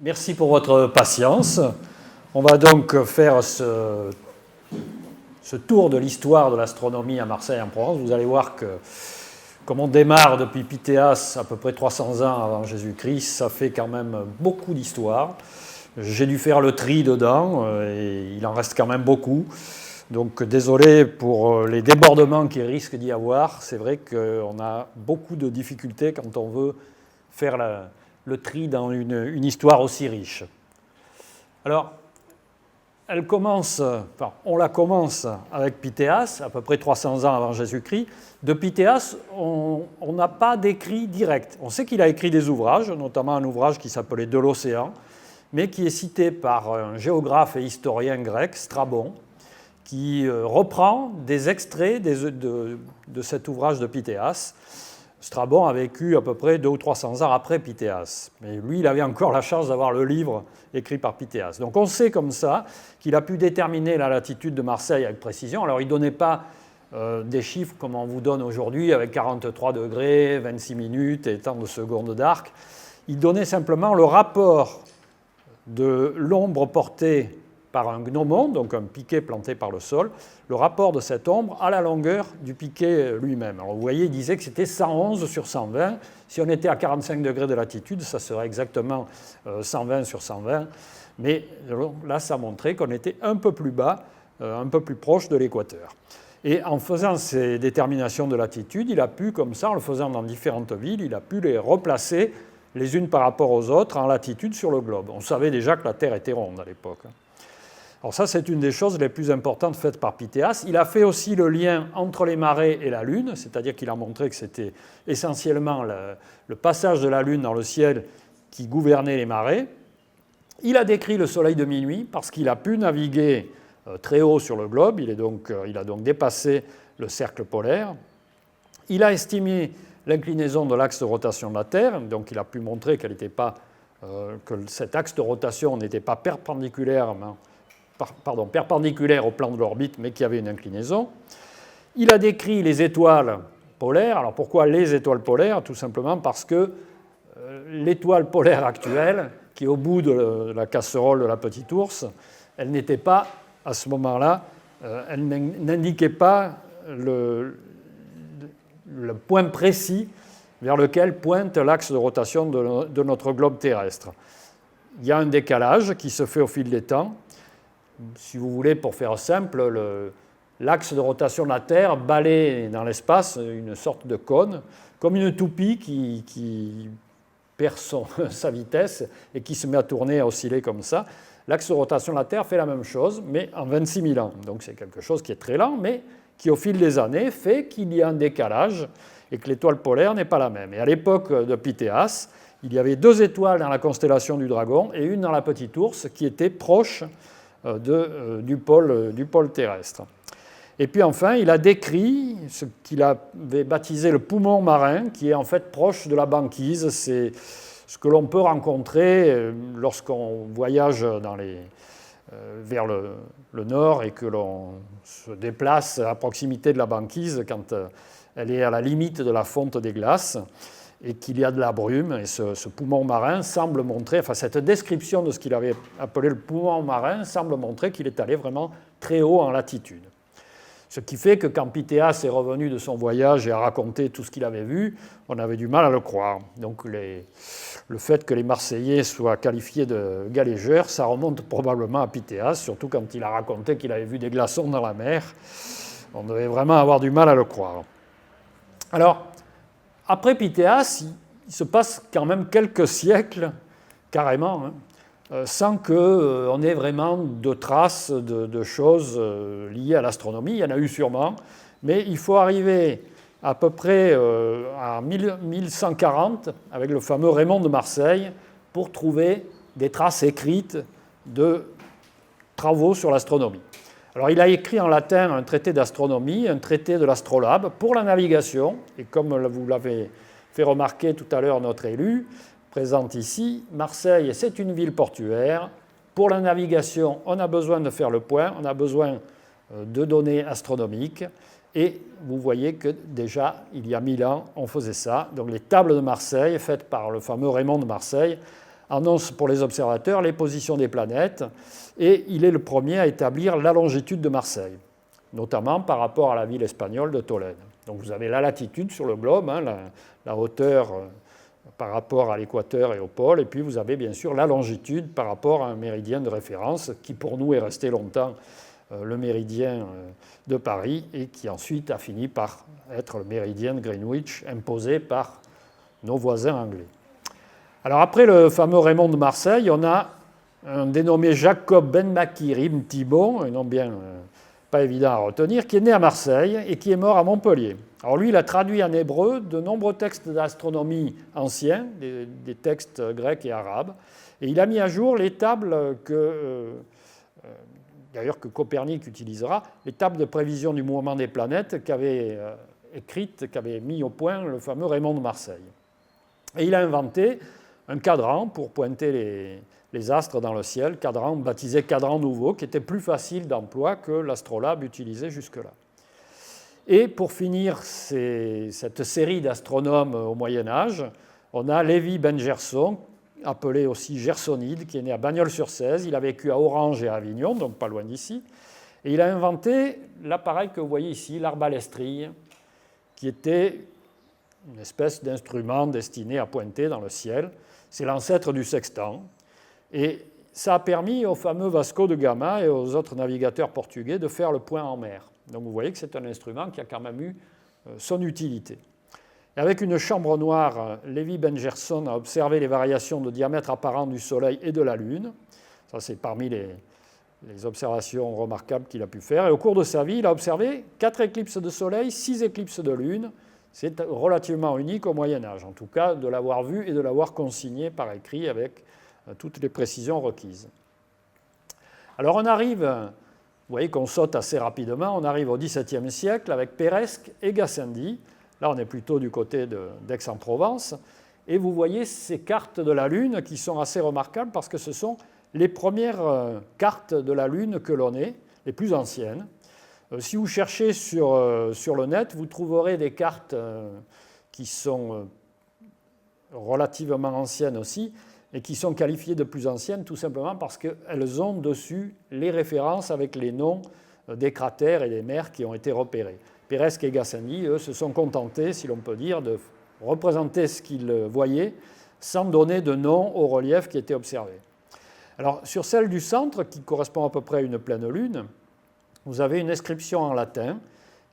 Merci pour votre patience. On va donc faire ce tour de l'histoire de l'astronomie à Marseille en Provence. Vous allez voir que, comme on démarre depuis Pythéas à peu près 300 ans avant Jésus-Christ, ça fait quand même beaucoup d'histoire. J'ai dû faire le tri dedans et il en reste quand même beaucoup. Donc désolé pour les débordements qu'il risque d'y avoir. C'est vrai qu'on a beaucoup de difficultés quand on veut faire le tri dans une histoire aussi riche. Alors, on la commence avec Pythéas, à peu près 300 ans avant Jésus-Christ. De Pythéas, on n'a pas d'écrit direct. On sait qu'il a écrit des ouvrages, notamment un ouvrage qui s'appelait De l'Océan, mais qui est cité par un géographe et historien grec, Strabon, qui reprend des extraits de cet ouvrage de Pythéas. Strabon a vécu à peu près 200 ou 300 ans après Pythéas. Mais lui, il avait encore la chance d'avoir le livre écrit par Pythéas. Donc on sait comme ça qu'il a pu déterminer la latitude de Marseille avec précision. Alors il ne donnait pas des chiffres comme on vous donne aujourd'hui avec 43 degrés, 26 minutes et tant de secondes d'arc. Il donnait simplement le rapport de l'ombre portée par un gnomon, donc un piquet planté par le sol, le rapport de cette ombre à la longueur du piquet lui-même. Alors vous voyez, il disait que c'était 111 sur 120. Si on était à 45 degrés de latitude, ça serait exactement 120 sur 120. Mais là, ça montrait qu'on était un peu plus bas, un peu plus proche de l'équateur. Et en faisant ces déterminations de latitude, il a pu, comme ça, en le faisant dans différentes villes, il a pu les replacer les unes par rapport aux autres en latitude sur le globe. On savait déjà que la Terre était ronde à l'époque. Alors ça, c'est une des choses les plus importantes faites par Pythéas. Il a fait aussi le lien entre les marées et la Lune, c'est-à-dire qu'il a montré que c'était essentiellement le passage de la Lune dans le ciel qui gouvernait les marées. Il a décrit le soleil de minuit parce qu'il a pu naviguer très haut sur le globe, il a donc dépassé le cercle polaire. Il a estimé l'inclinaison de l'axe de rotation de la Terre, donc il a pu montrer que cet axe de rotation n'était pas perpendiculaire au plan de l'orbite, mais qu'il y avait une inclinaison. Il a décrit les étoiles polaires. Alors pourquoi les étoiles polaires? Tout simplement parce que l'étoile polaire actuelle, qui est au bout de la casserole de la petite ours, elle n'était pas, à ce moment-là, elle n'indiquait pas le point précis vers lequel pointe l'axe de rotation de notre globe terrestre. Il y a un décalage qui se fait au fil des temps. Si vous voulez, pour faire simple, l'axe de rotation de la Terre balaie dans l'espace une sorte de cône, comme une toupie qui perd sa vitesse et qui se met à tourner, à osciller comme ça. L'axe de rotation de la Terre fait la même chose, mais en 26 000 ans. Donc c'est quelque chose qui est très lent, mais qui, au fil des années, fait qu'il y a un décalage et que l'étoile polaire n'est pas la même. Et à l'époque de Pythéas, il y avait 2 étoiles dans la constellation du Dragon et une dans la Petite Ourse qui étaient proches du pôle terrestre. Et puis enfin, il a décrit ce qu'il avait baptisé le poumon marin, qui est en fait proche de la banquise. C'est ce que l'on peut rencontrer lorsqu'on voyage vers le nord et que l'on se déplace à proximité de la banquise quand elle est à la limite de la fonte des glaces et qu'il y a de la brume. Et ce poumon marin semble montrer, cette description de ce qu'il avait appelé le poumon marin semble montrer qu'il est allé vraiment très haut en latitude. Ce qui fait que quand Pythéas est revenu de son voyage et a raconté tout ce qu'il avait vu, on avait du mal à le croire. Donc le fait que les Marseillais soient qualifiés de galéjeurs, ça remonte probablement à Pythéas, surtout quand il a raconté qu'il avait vu des glaçons dans la mer. On devait vraiment avoir du mal à le croire. Alors, après Pythéas, il se passe quand même quelques siècles, carrément, sans qu'on ait vraiment de traces de choses liées à l'astronomie. Il y en a eu sûrement, mais il faut arriver à peu près à 1140 avec le fameux Raymond de Marseille pour trouver des traces écrites de travaux sur l'astronomie. Alors il a écrit en latin un traité d'astronomie, un traité de l'astrolabe pour la navigation, et comme vous l'avez fait remarquer tout à l'heure notre élu, présente ici, Marseille, c'est une ville portuaire. Pour la navigation, on a besoin de faire le point, on a besoin de données astronomiques, et vous voyez que déjà, il y a 1000 ans, on faisait ça. Donc les tables de Marseille, faites par le fameux Raymond de Marseille, annonce pour les observateurs les positions des planètes, et il est le premier à établir la longitude de Marseille, notamment par rapport à la ville espagnole de Tolède. Donc vous avez la latitude sur le globe, hein, la hauteur par rapport à l'équateur et au pôle, et puis vous avez bien sûr la longitude par rapport à un méridien de référence qui pour nous est resté longtemps le méridien de Paris et qui ensuite a fini par être le méridien de Greenwich imposé par nos voisins anglais. Alors après le fameux Raymond de Marseille, on a un dénommé Jacob Ben Makir Ibn Thibon, un nom bien pas évident à retenir, qui est né à Marseille et qui est mort à Montpellier. Alors lui, il a traduit en hébreu de nombreux textes d'astronomie anciens, des textes grecs et arabes, et il a mis à jour les tables d'ailleurs que Copernic utilisera, les tables de prévision du mouvement des planètes qu'avait mis au point le fameux Raymond de Marseille. Et il a inventé un cadran pour pointer les astres dans le ciel, cadran baptisé cadran nouveau, qui était plus facile d'emploi que l'astrolabe utilisé jusque-là. Et pour finir cette série d'astronomes au Moyen-Âge, on a Lévi Ben Gerson, appelé aussi Gersonide, qui est né à Bagnols-sur-Cèze. Il a vécu à Orange et à Avignon, donc pas loin d'ici. Et il a inventé l'appareil que vous voyez ici, l'arbalèstrille, qui était une espèce d'instrument destiné à pointer dans le ciel. C'est l'ancêtre du sextant. Et ça a permis au fameux Vasco de Gama et aux autres navigateurs portugais de faire le point en mer. Donc vous voyez que c'est un instrument qui a quand même eu son utilité. Et avec une chambre noire, Lévi Ben Gerson a observé les variations de diamètre apparent du Soleil et de la Lune. Ça, c'est parmi les observations remarquables qu'il a pu faire. Et au cours de sa vie, il a observé 4 éclipses de Soleil, 6 éclipses de Lune. C'est relativement unique au Moyen-Âge, en tout cas de l'avoir vu et de l'avoir consigné par écrit avec toutes les précisions requises. Alors on arrive, vous voyez qu'on saute assez rapidement, on arrive au XVIIe siècle avec Peiresc et Gassendi. Là on est plutôt du côté d'Aix-en-Provence. Et vous voyez ces cartes de la Lune qui sont assez remarquables parce que ce sont les premières cartes de la Lune que l'on ait, les plus anciennes. Si vous cherchez sur le net, vous trouverez des cartes qui sont relativement anciennes aussi, et qui sont qualifiées de plus anciennes tout simplement parce qu'elles ont dessus les références avec les noms des cratères et des mers qui ont été repérés. Peiresc et Gassendi, eux, se sont contentés, si l'on peut dire, de représenter ce qu'ils voyaient sans donner de nom au relief qui était observé. Alors, sur celle du centre, qui correspond à peu près à une pleine lune, vous avez une inscription en latin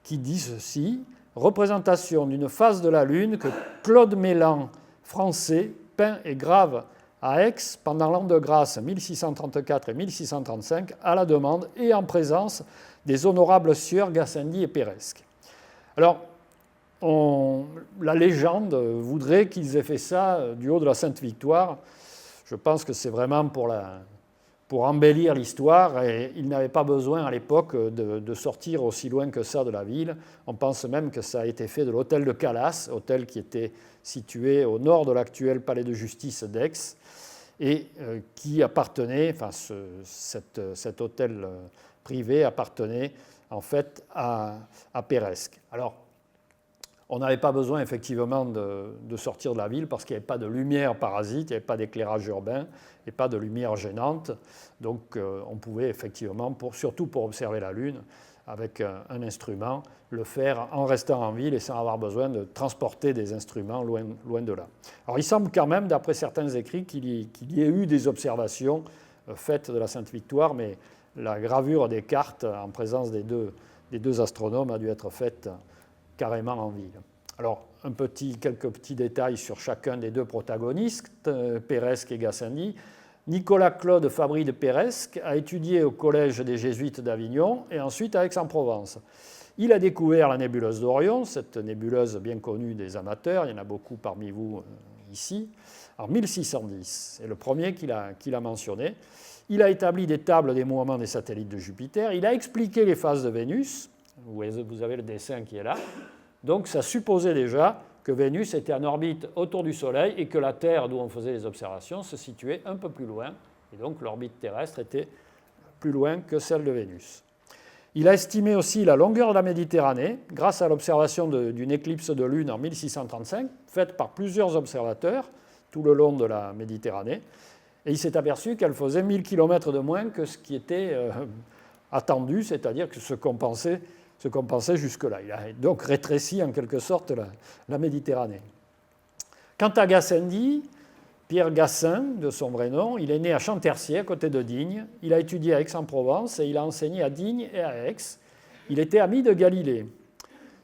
qui dit ceci: « Représentation d'une phase de la Lune que Claude Mélan, français, peint et grave à Aix pendant l'an de grâce 1634 et 1635 à la demande et en présence des honorables sieurs Gassendi et Peiresc. » Alors, la légende voudrait qu'ils aient fait ça du haut de la Sainte-Victoire. Je pense que c'est vraiment pour embellir l'histoire, et ils n'avaient pas besoin à l'époque de sortir aussi loin que ça de la ville. On pense même que ça a été fait de l'hôtel de Calas, hôtel qui était situé au nord de l'actuel palais de justice d'Aix, et qui appartenait, enfin cet hôtel privé appartenait en fait à Peiresc. Alors, on n'avait pas besoin effectivement de sortir de la ville parce qu'il n'y avait pas de lumière parasite, il n'y avait pas d'éclairage urbain et pas de lumière gênante. Donc on pouvait effectivement, surtout pour observer la Lune, avec un instrument, le faire en restant en ville et sans avoir besoin de transporter des instruments loin de là. Alors il semble quand même, d'après certains écrits, qu'il y ait eu des observations faites de la Sainte-Victoire, mais la gravure des cartes en présence des deux astronomes a dû être faite carrément en ville. Alors, quelques petits détails sur chacun des deux protagonistes, Peiresc et Gassendi. Nicolas-Claude Fabry de Peiresc a étudié au Collège des Jésuites d'Avignon et ensuite à Aix-en-Provence. Il a découvert la nébuleuse d'Orion, cette nébuleuse bien connue des amateurs, il y en a beaucoup parmi vous ici, en 1610. C'est le premier qu'il a mentionné. Il a établi des tables des mouvements des satellites de Jupiter. Il a expliqué les phases de Vénus. Vous avez le dessin qui est là. Donc ça supposait déjà que Vénus était en orbite autour du Soleil et que la Terre, d'où on faisait les observations, se situait un peu plus loin. Et donc l'orbite terrestre était plus loin que celle de Vénus. Il a estimé aussi la longueur de la Méditerranée grâce à l'observation d'une éclipse de Lune en 1635, faite par plusieurs observateurs, tout le long de la Méditerranée. Et il s'est aperçu qu'elle faisait 1000 km de moins que ce qui était attendu, c'est-à-dire que ce qu'on pensait jusque-là. Il a donc rétréci en quelque sorte la Méditerranée. Quant à Gassendi, Pierre Gassin, de son vrai nom, il est né à Champtercier, à côté de Digne. Il a étudié à Aix-en-Provence et il a enseigné à Digne et à Aix. Il était ami de Galilée,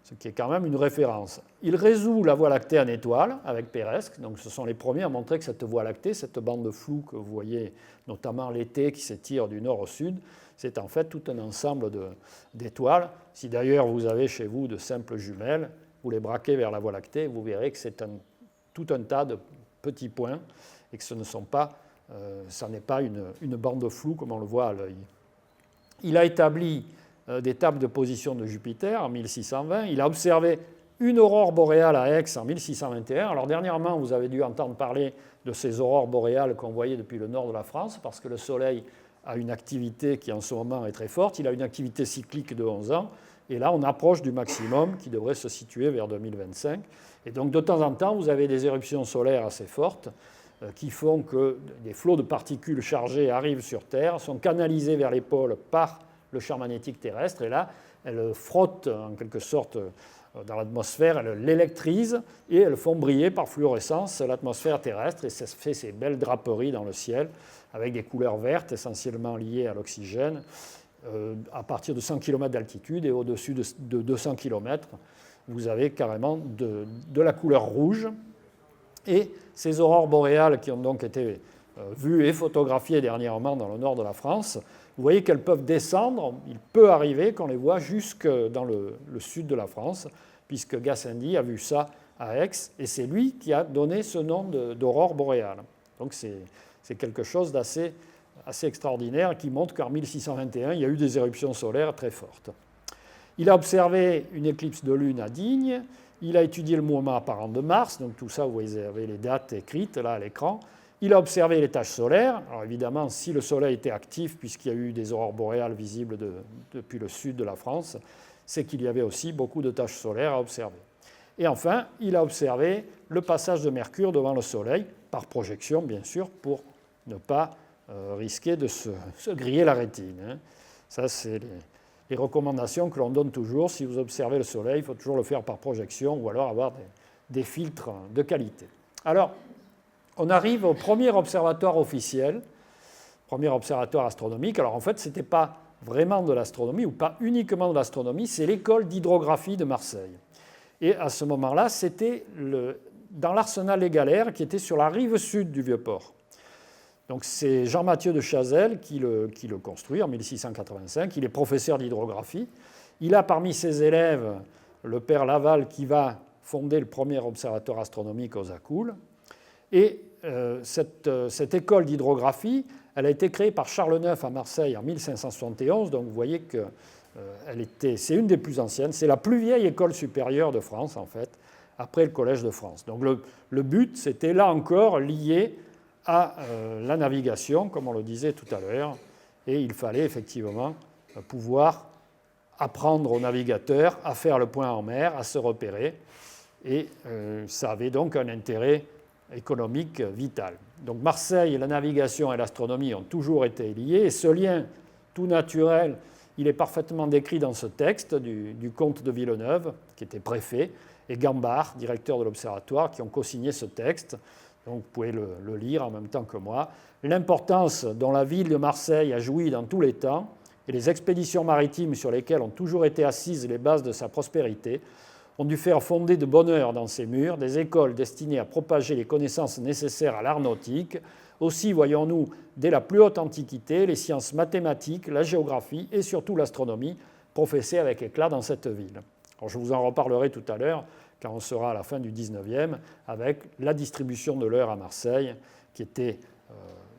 ce qui est quand même une référence. Il résout la Voie lactée en étoile avec Péresque. Donc ce sont les premiers à montrer que cette Voie lactée, cette bande de flou que vous voyez notamment l'été qui s'étire du nord au sud, c'est en fait tout un ensemble d'étoiles. Si d'ailleurs vous avez chez vous de simples jumelles, vous les braquez vers la Voie lactée, vous verrez que c'est tout un tas de petits points et que ce n'est pas une bande de flou comme on le voit à l'œil. Il a établi des tables de position de Jupiter en 1620. Il a observé une aurore boréale à Aix en 1621. Alors dernièrement, vous avez dû entendre parler de ces aurores boréales qu'on voyait depuis le nord de la France parce que le Soleil a une activité qui en ce moment est très forte. Il a une activité cyclique de 11 ans. Et là, on approche du maximum qui devrait se situer vers 2025. Et donc, de temps en temps, vous avez des éruptions solaires assez fortes qui font que des flots de particules chargées arrivent sur Terre, sont canalisés vers les pôles par le champ magnétique terrestre. Et là, elles frottent en quelque sorte dans l'atmosphère, elles l'électrisent et elles font briller par fluorescence l'atmosphère terrestre. Et ça fait ces belles draperies dans le ciel avec des couleurs vertes essentiellement liées à l'oxygène à partir de 100 km d'altitude et au-dessus de 200 km, vous avez carrément de la couleur rouge. Et ces aurores boréales qui ont donc été vues et photographiées dernièrement dans le nord de la France, vous voyez qu'elles peuvent descendre, il peut arriver qu'on les voit jusque dans le sud de la France, puisque Gassendi a vu ça à Aix, et c'est lui qui a donné ce nom d'aurore boréale. Donc c'est quelque chose d'assez extraordinaire qui montre qu'en 1621, il y a eu des éruptions solaires très fortes. Il a observé une éclipse de lune à Digne, il a étudié le mouvement apparent de Mars, donc tout ça, vous avez les dates écrites là à l'écran. Il a observé les taches solaires. Alors évidemment, si le Soleil était actif, puisqu'il y a eu des aurores boréales visibles depuis le sud de la France, c'est qu'il y avait aussi beaucoup de taches solaires à observer. Et enfin, il a observé le passage de Mercure devant le Soleil, par projection bien sûr, pour ne pas risquer de se griller la rétine. Ça, c'est les recommandations que l'on donne toujours. Si vous observez le Soleil, il faut toujours le faire par projection ou alors avoir des filtres de qualité. Alors, on arrive au premier observatoire officiel, premier observatoire astronomique. Alors en fait, ce n'était pas vraiment de l'astronomie ou pas uniquement de l'astronomie, c'est l'école d'hydrographie de Marseille. Et à ce moment-là, c'était dans l'arsenal Les Galères qui était sur la rive sud du Vieux-Port. Donc c'est Jean-Mathieu de Chazelles qui le construit en 1685. Il est professeur d'hydrographie. Il a parmi ses élèves le père Laval qui va fonder le premier observatoire astronomique aux Accoules. Et cette école d'hydrographie, elle a été créée par Charles IX à Marseille en 1571. Donc vous voyez que c'est une des plus anciennes. C'est la plus vieille école supérieure de France, en fait, après le Collège de France. Donc le but, c'était là encore lié à la navigation, comme on le disait tout à l'heure, et il fallait effectivement pouvoir apprendre aux navigateurs à faire le point en mer, à se repérer, et ça avait donc un intérêt économique vital. Donc Marseille, la navigation et l'astronomie ont toujours été liés, et ce lien tout naturel, il est parfaitement décrit dans ce texte du comte de Villeneuve, qui était préfet, et Gambard, directeur de l'observatoire, qui ont co-signé ce texte. Donc vous pouvez le lire en même temps que moi. L'importance dont la ville de Marseille a joui dans tous les temps et les expéditions maritimes sur lesquelles ont toujours été assises les bases de sa prospérité ont dû faire fonder de bonne heure dans ses murs des écoles destinées à propager les connaissances nécessaires à l'art nautique. Aussi voyons-nous dès la plus haute antiquité les sciences mathématiques, la géographie et surtout l'astronomie professées avec éclat dans cette ville. Alors, je vous en reparlerai tout à l'heure quand on sera à la fin du XIXe, avec la distribution de l'heure à Marseille, qui était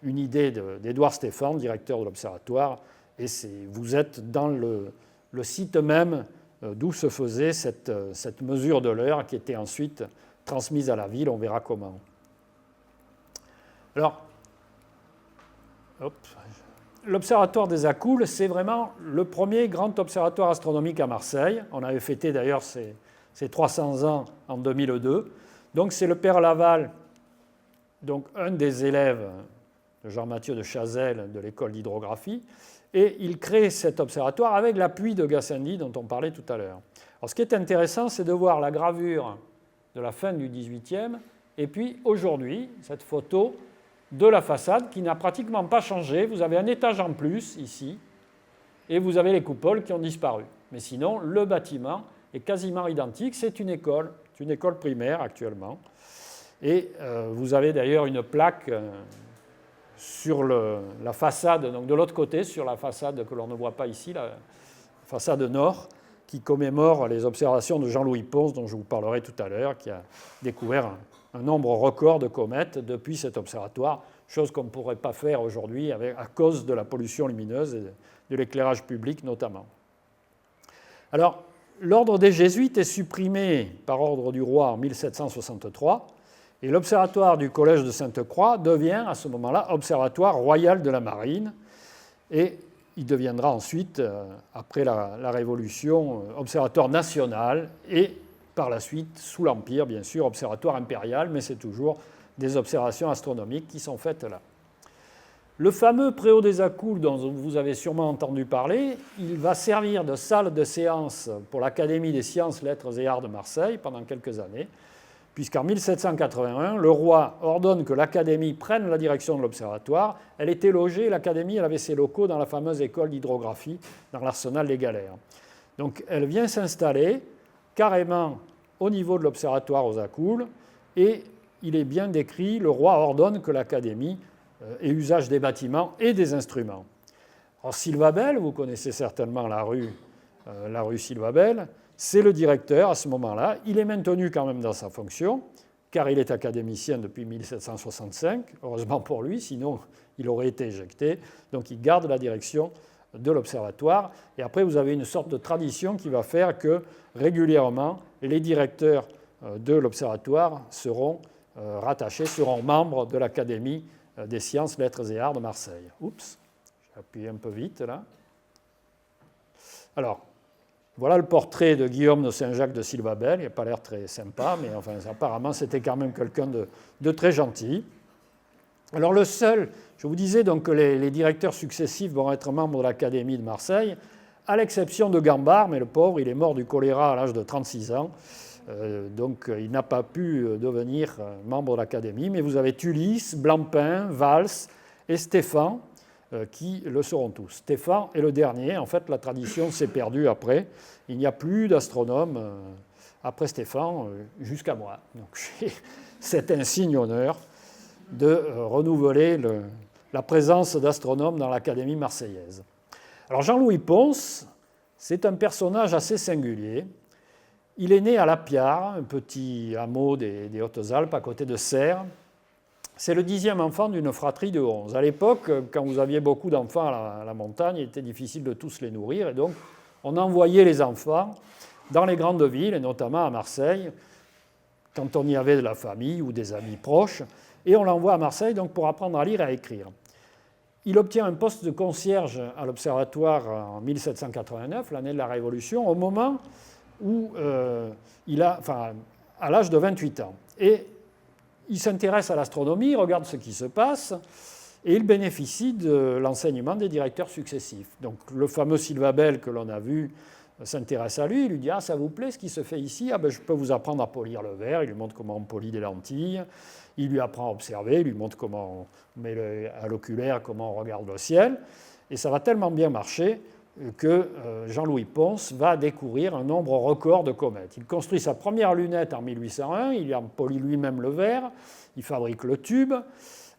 une idée d'Édouard Stéphane, directeur de l'Observatoire, et vous êtes dans le site même d'où se faisait cette mesure de l'heure, qui était ensuite transmise à la ville, on verra comment. Alors, l'Observatoire des Accoules, c'est vraiment le premier grand observatoire astronomique à Marseille. On avait fêté d'ailleurs ses 300 ans en 2002. Donc c'est le père Laval donc un des élèves de Jean-Mathieu de Chazelles de l'école d'hydrographie, et il crée cet observatoire avec l'appui de Gassendi dont on parlait tout à l'heure. Alors, ce qui est intéressant, c'est de voir la gravure de la fin du XVIIIe et puis aujourd'hui, cette photo de la façade qui n'a pratiquement pas changé. Vous avez un étage en plus ici et vous avez les coupoles qui ont disparu. Mais sinon, le bâtiment est quasiment identique. C'est une école primaire actuellement. Et vous avez d'ailleurs une plaque sur la façade, donc de l'autre côté, sur la façade que l'on ne voit pas ici, la façade nord, qui commémore les observations de Jean-Louis Pons, dont je vous parlerai tout à l'heure, qui a découvert un nombre record de comètes depuis cet observatoire, chose qu'on ne pourrait pas faire aujourd'hui à cause de la pollution lumineuse et de l'éclairage public notamment. Alors, l'ordre des Jésuites est supprimé par ordre du roi en 1763, et l'observatoire du collège de Sainte-Croix devient à ce moment-là observatoire royal de la marine, et il deviendra ensuite, après la Révolution, observatoire national et par la suite, sous l'Empire, bien sûr, observatoire impérial, mais c'est toujours des observations astronomiques qui sont faites là. Le fameux Préau des Accoules dont vous avez sûrement entendu parler, il va servir de salle de séance pour l'Académie des sciences, lettres et arts de Marseille pendant quelques années, puisqu'en 1781, le roi ordonne que l'Académie prenne la direction de l'observatoire. Elle était logée, l'Académie, elle avait ses locaux dans la fameuse école d'hydrographie, dans l'arsenal des galères. Donc elle vient s'installer carrément au niveau de l'observatoire aux Accoules, et il est bien décrit, le roi ordonne que l'Académie ait usage des bâtiments et des instruments. Alors Sylvabel, vous connaissez certainement la rue Sylvabel, c'est le directeur à ce moment-là. Il est maintenu quand même dans sa fonction, car il est académicien depuis 1765. Heureusement pour lui, sinon il aurait été éjecté. Donc il garde la direction de l'observatoire. Et après, vous avez une sorte de tradition qui va faire que régulièrement, les directeurs de l'observatoire seront rattachés, seront membres de l'Académie des sciences, lettres et arts de Marseille. Oups, j'ai appuyé un peu vite là. Alors, voilà le portrait de Guillaume de Saint-Jacques de Sylvabel. Il n'a pas l'air très sympa, mais enfin, apparemment, c'était quand même quelqu'un de très gentil. Alors le seul, je vous disais donc que les directeurs successifs vont être membres de l'Académie de Marseille, à l'exception de Gambard, mais le pauvre, il est mort du choléra à l'âge de 36 ans. Donc il n'a pas pu devenir membre de l'Académie. Mais vous avez Tulis, Blampin, Valls et Stéphan, qui le seront tous. Stéphan est le dernier. En fait, la tradition s'est perdue après. Il n'y a plus d'astronome après Stéphan jusqu'à moi. Donc j'ai cet insigne honneur de renouveler la présence d'astronomes dans l'Académie marseillaise. Alors Jean-Louis Pons, c'est un personnage assez singulier. Il est né à Lapierre, un petit hameau des Hautes-Alpes à côté de Serres. C'est le 10e enfant d'une fratrie de 11. À l'époque, quand vous aviez beaucoup d'enfants à la montagne, il était difficile de tous les nourrir. Et donc, on envoyait les enfants dans les grandes villes, et notamment à Marseille, quand on y avait de la famille ou des amis proches. Et on l'envoie à Marseille donc, pour apprendre à lire et à écrire. Il obtient un poste de concierge à l'Observatoire en 1789, l'année de la Révolution, au moment où à l'âge de 28 ans. Et il s'intéresse à l'astronomie, il regarde ce qui se passe, et il bénéficie de l'enseignement des directeurs successifs. Donc le fameux Sylvabel que l'on a vu s'intéresse à lui, il lui dit « Ah, ça vous plaît ce qui se fait ici ? Ah ben, je peux vous apprendre à polir le verre », il lui montre comment on polit des lentilles, il lui apprend à observer, il lui montre comment on met à l'oculaire, comment on regarde le ciel, et ça va tellement bien marcher que Jean-Louis Pons va découvrir un nombre record de comètes. Il construit sa première lunette en 1801, il en polit lui-même le verre, il fabrique le tube,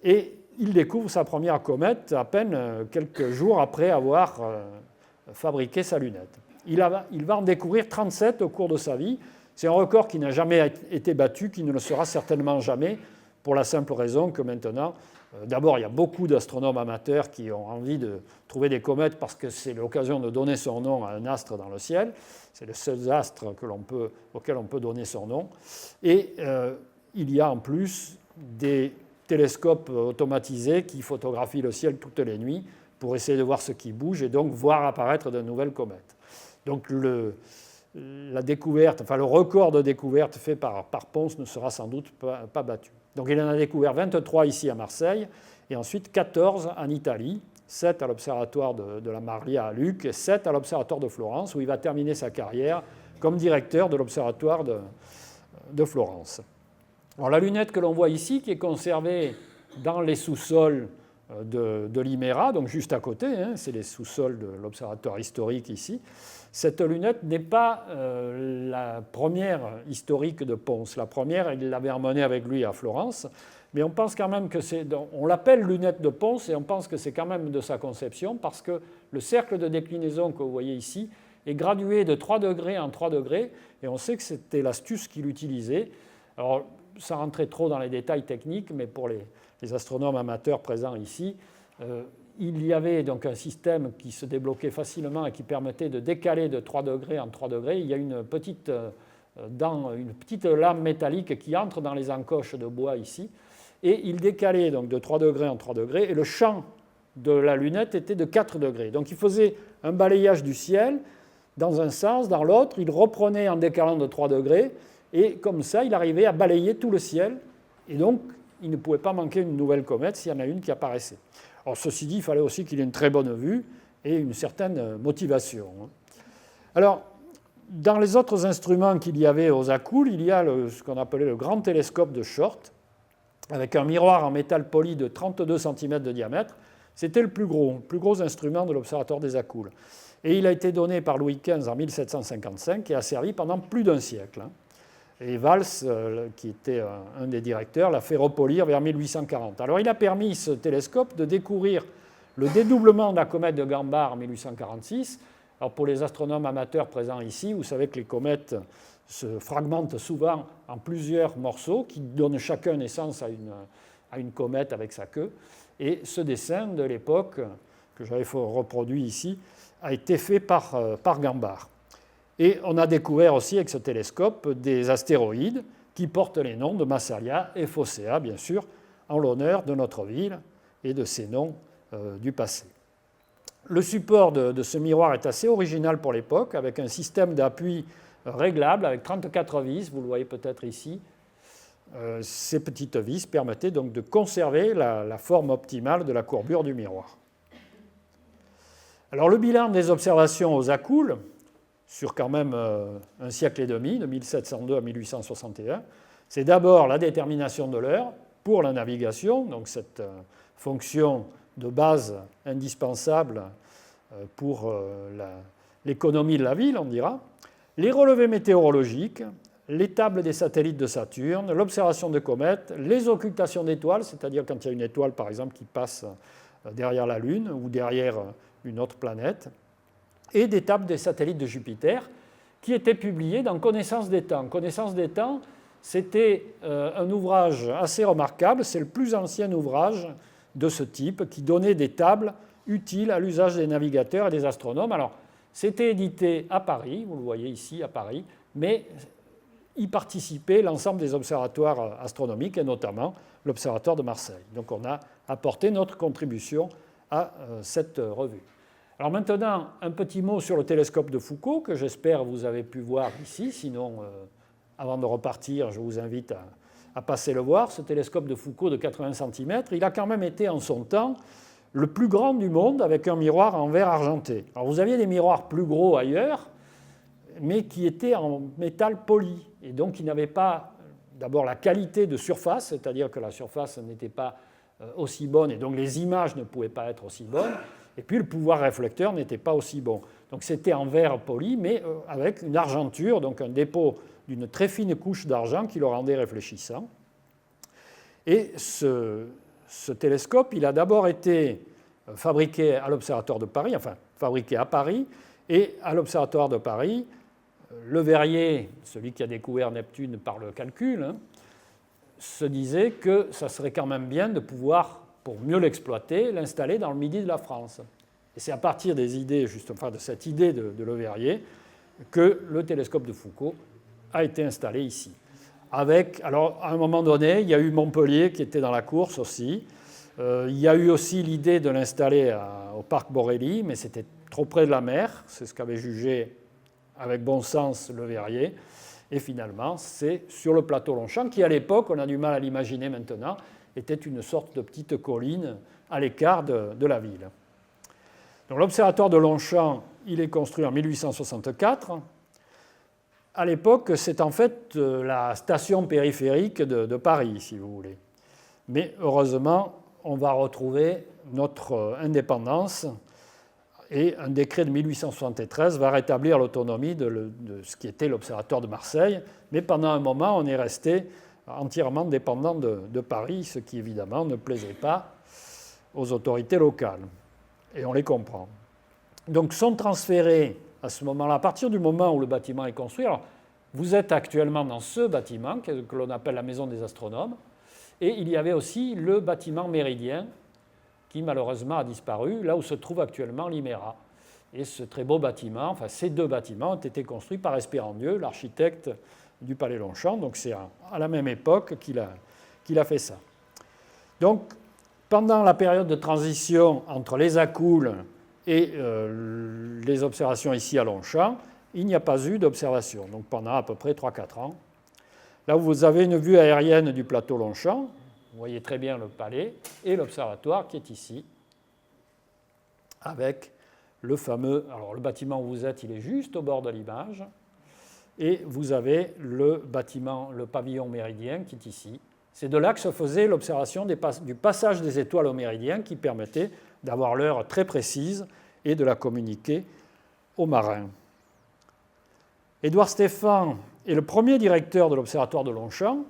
et il découvre sa première comète à peine quelques jours après avoir fabriqué sa lunette. Il va en découvrir 37 au cours de sa vie. C'est un record qui n'a jamais été battu, qui ne le sera certainement jamais, pour la simple raison que maintenant, d'abord, il y a beaucoup d'astronomes amateurs qui ont envie de trouver des comètes parce que c'est l'occasion de donner son nom à un astre dans le ciel. C'est le seul astre auquel on peut donner son nom. Et il y a en plus des télescopes automatisés qui photographient le ciel toutes les nuits pour essayer de voir ce qui bouge et donc voir apparaître de nouvelles comètes. Donc la découverte, le record de découverte fait par Pons ne sera sans doute pas battu. Donc il en a découvert 23 ici à Marseille, et ensuite 14 en Italie, 7 à l'observatoire de la Marlia à Lucques et 7 à l'observatoire de Florence, où il va terminer sa carrière comme directeur de l'observatoire de Florence. Alors, la lunette que l'on voit ici, qui est conservée dans les sous-sols de l'Hymera, donc juste à côté, hein, c'est les sous-sols de l'observatoire historique ici. Cette lunette n'est pas la première historique de Pons. La première, il l'avait emmenée avec lui à Florence, mais on pense quand même que c'est... On l'appelle lunette de Pons et on pense que c'est quand même de sa conception parce que le cercle de déclinaison que vous voyez ici est gradué de 3 degrés en 3 degrés et on sait que c'était l'astuce qu'il utilisait. Alors, ça rentrait trop dans les détails techniques, mais pour les astronomes amateurs présents ici, il y avait donc un système qui se débloquait facilement et qui permettait de décaler de 3 degrés en 3 degrés. Il y a une petite lame métallique qui entre dans les encoches de bois ici, et il décalait donc de 3 degrés en 3 degrés, et le champ de la lunette était de 4 degrés. Donc il faisait un balayage du ciel dans un sens, dans l'autre, il reprenait en décalant de 3 degrés, et comme ça, il arrivait à balayer tout le ciel, et donc il ne pouvait pas manquer une nouvelle comète s'il y en a une qui apparaissait. Alors, ceci dit, il fallait aussi qu'il ait une très bonne vue et une certaine motivation. Alors, dans les autres instruments qu'il y avait aux Accoules, il y a ce qu'on appelait le grand télescope de Short, avec un miroir en métal poli de 32 cm de diamètre. C'était le plus gros instrument de l'observatoire des Accoules. Et il a été donné par Louis XV en 1755 et a servi pendant plus d'un siècle. Et Valls, qui était un des directeurs, l'a fait repolir vers 1840. Alors il a permis, ce télescope, de découvrir le dédoublement de la comète de Gambart en 1846. Alors pour les astronomes amateurs présents ici, vous savez que les comètes se fragmentent souvent en plusieurs morceaux qui donnent chacun naissance à une comète avec sa queue. Et ce dessin de l'époque, que j'avais reproduit ici, a été fait par Gambart. Et on a découvert aussi avec ce télescope des astéroïdes qui portent les noms de Massalia et Phocéa, bien sûr, en l'honneur de notre ville et de ses noms du passé. Le support de ce miroir est assez original pour l'époque, avec un système d'appui réglable avec 34 vis, vous le voyez peut-être ici. Ces petites vis permettaient donc de conserver la forme optimale de la courbure du miroir. Alors le bilan des observations aux Accoules, sur quand même un siècle et demi, de 1702 à 1861, c'est d'abord la détermination de l'heure pour la navigation, donc cette fonction de base indispensable pour l'économie de la ville, on dira, les relevés météorologiques, les tables des satellites de Saturne, l'observation de comètes, les occultations d'étoiles, c'est-à-dire quand il y a une étoile, par exemple, qui passe derrière la Lune ou derrière une autre planète, et des tables des satellites de Jupiter, qui étaient publiées dans Connaissance des temps. Connaissance des temps, c'était un ouvrage assez remarquable, c'est le plus ancien ouvrage de ce type, qui donnait des tables utiles à l'usage des navigateurs et des astronomes. Alors, c'était édité à Paris, vous le voyez ici à Paris, mais y participait l'ensemble des observatoires astronomiques, et notamment l'Observatoire de Marseille. Donc on a apporté notre contribution à cette revue. Alors maintenant, un petit mot sur le télescope de Foucault, que j'espère vous avez pu voir ici. Sinon, avant de repartir, je vous invite à passer le voir. Ce télescope de Foucault de 80 cm, il a quand même été en son temps le plus grand du monde, avec un miroir en verre argenté. Alors vous aviez des miroirs plus gros ailleurs, mais qui étaient en métal poli, et donc qui n'avaient pas d'abord la qualité de surface, c'est-à-dire que la surface n'était pas aussi bonne, et donc les images ne pouvaient pas être aussi bonnes, et puis le pouvoir réflecteur n'était pas aussi bon. Donc c'était en verre poli, mais avec une argenture, donc un dépôt d'une très fine couche d'argent qui le rendait réfléchissant. Et ce télescope, il a d'abord été fabriqué à l'Observatoire de Paris, enfin fabriqué à Paris, et à l'Observatoire de Paris, Le Verrier, celui qui a découvert Neptune par le calcul, se disait que ça serait quand même bien de pouvoir, pour mieux l'exploiter, l'installer dans le midi de la France. Et c'est à partir des idées, de cette idée de Le Verrier, que le télescope de Foucault a été installé ici. Alors, à un moment donné, il y a eu Montpellier qui était dans la course aussi. Il y a eu aussi l'idée de l'installer au parc Borelli, mais c'était trop près de la mer. C'est ce qu'avait jugé avec bon sens Le Verrier. Et finalement, c'est sur le plateau Longchamp, qui à l'époque, on a du mal à l'imaginer maintenant, était une sorte de petite colline à l'écart de la ville. Donc l'observatoire de Longchamp, il est construit en 1864. À l'époque, c'est en fait la station périphérique de Paris, si vous voulez. Mais heureusement, on va retrouver notre indépendance et un décret de 1873 va rétablir l'autonomie de ce qui était l'Observatoire de Marseille. Mais pendant un moment, on est resté entièrement dépendant de Paris, ce qui évidemment ne plaisait pas aux autorités locales. Et on les comprend. Donc sont transférés à ce moment-là, à partir du moment où le bâtiment est construit. Alors, vous êtes actuellement dans ce bâtiment que l'on appelle la Maison des Astronomes. Et il y avait aussi le bâtiment Méridien, qui malheureusement a disparu, là où se trouve actuellement l'IMERA. Et ce très beau bâtiment, enfin ces deux bâtiments ont été construits par Espérandieu, l'architecte du Palais Longchamp. Donc c'est à la même époque qu'il a fait ça. Donc pendant la période de transition entre les accoules et les observations ici à Longchamp, il n'y a pas eu d'observation, donc pendant à peu près 3-4 ans. Là, vous avez une vue aérienne du plateau Longchamp. Vous voyez très bien le palais et l'observatoire qui est ici, avec le fameux... Alors, le bâtiment où vous êtes, il est juste au bord de l'image. Et vous avez le bâtiment, le pavillon méridien qui est ici. C'est de là que se faisait l'observation du passage des étoiles au méridien qui permettait d'avoir l'heure très précise et de la communiquer aux marins. Édouard Stéphan est le premier directeur de l'Observatoire de Longchamp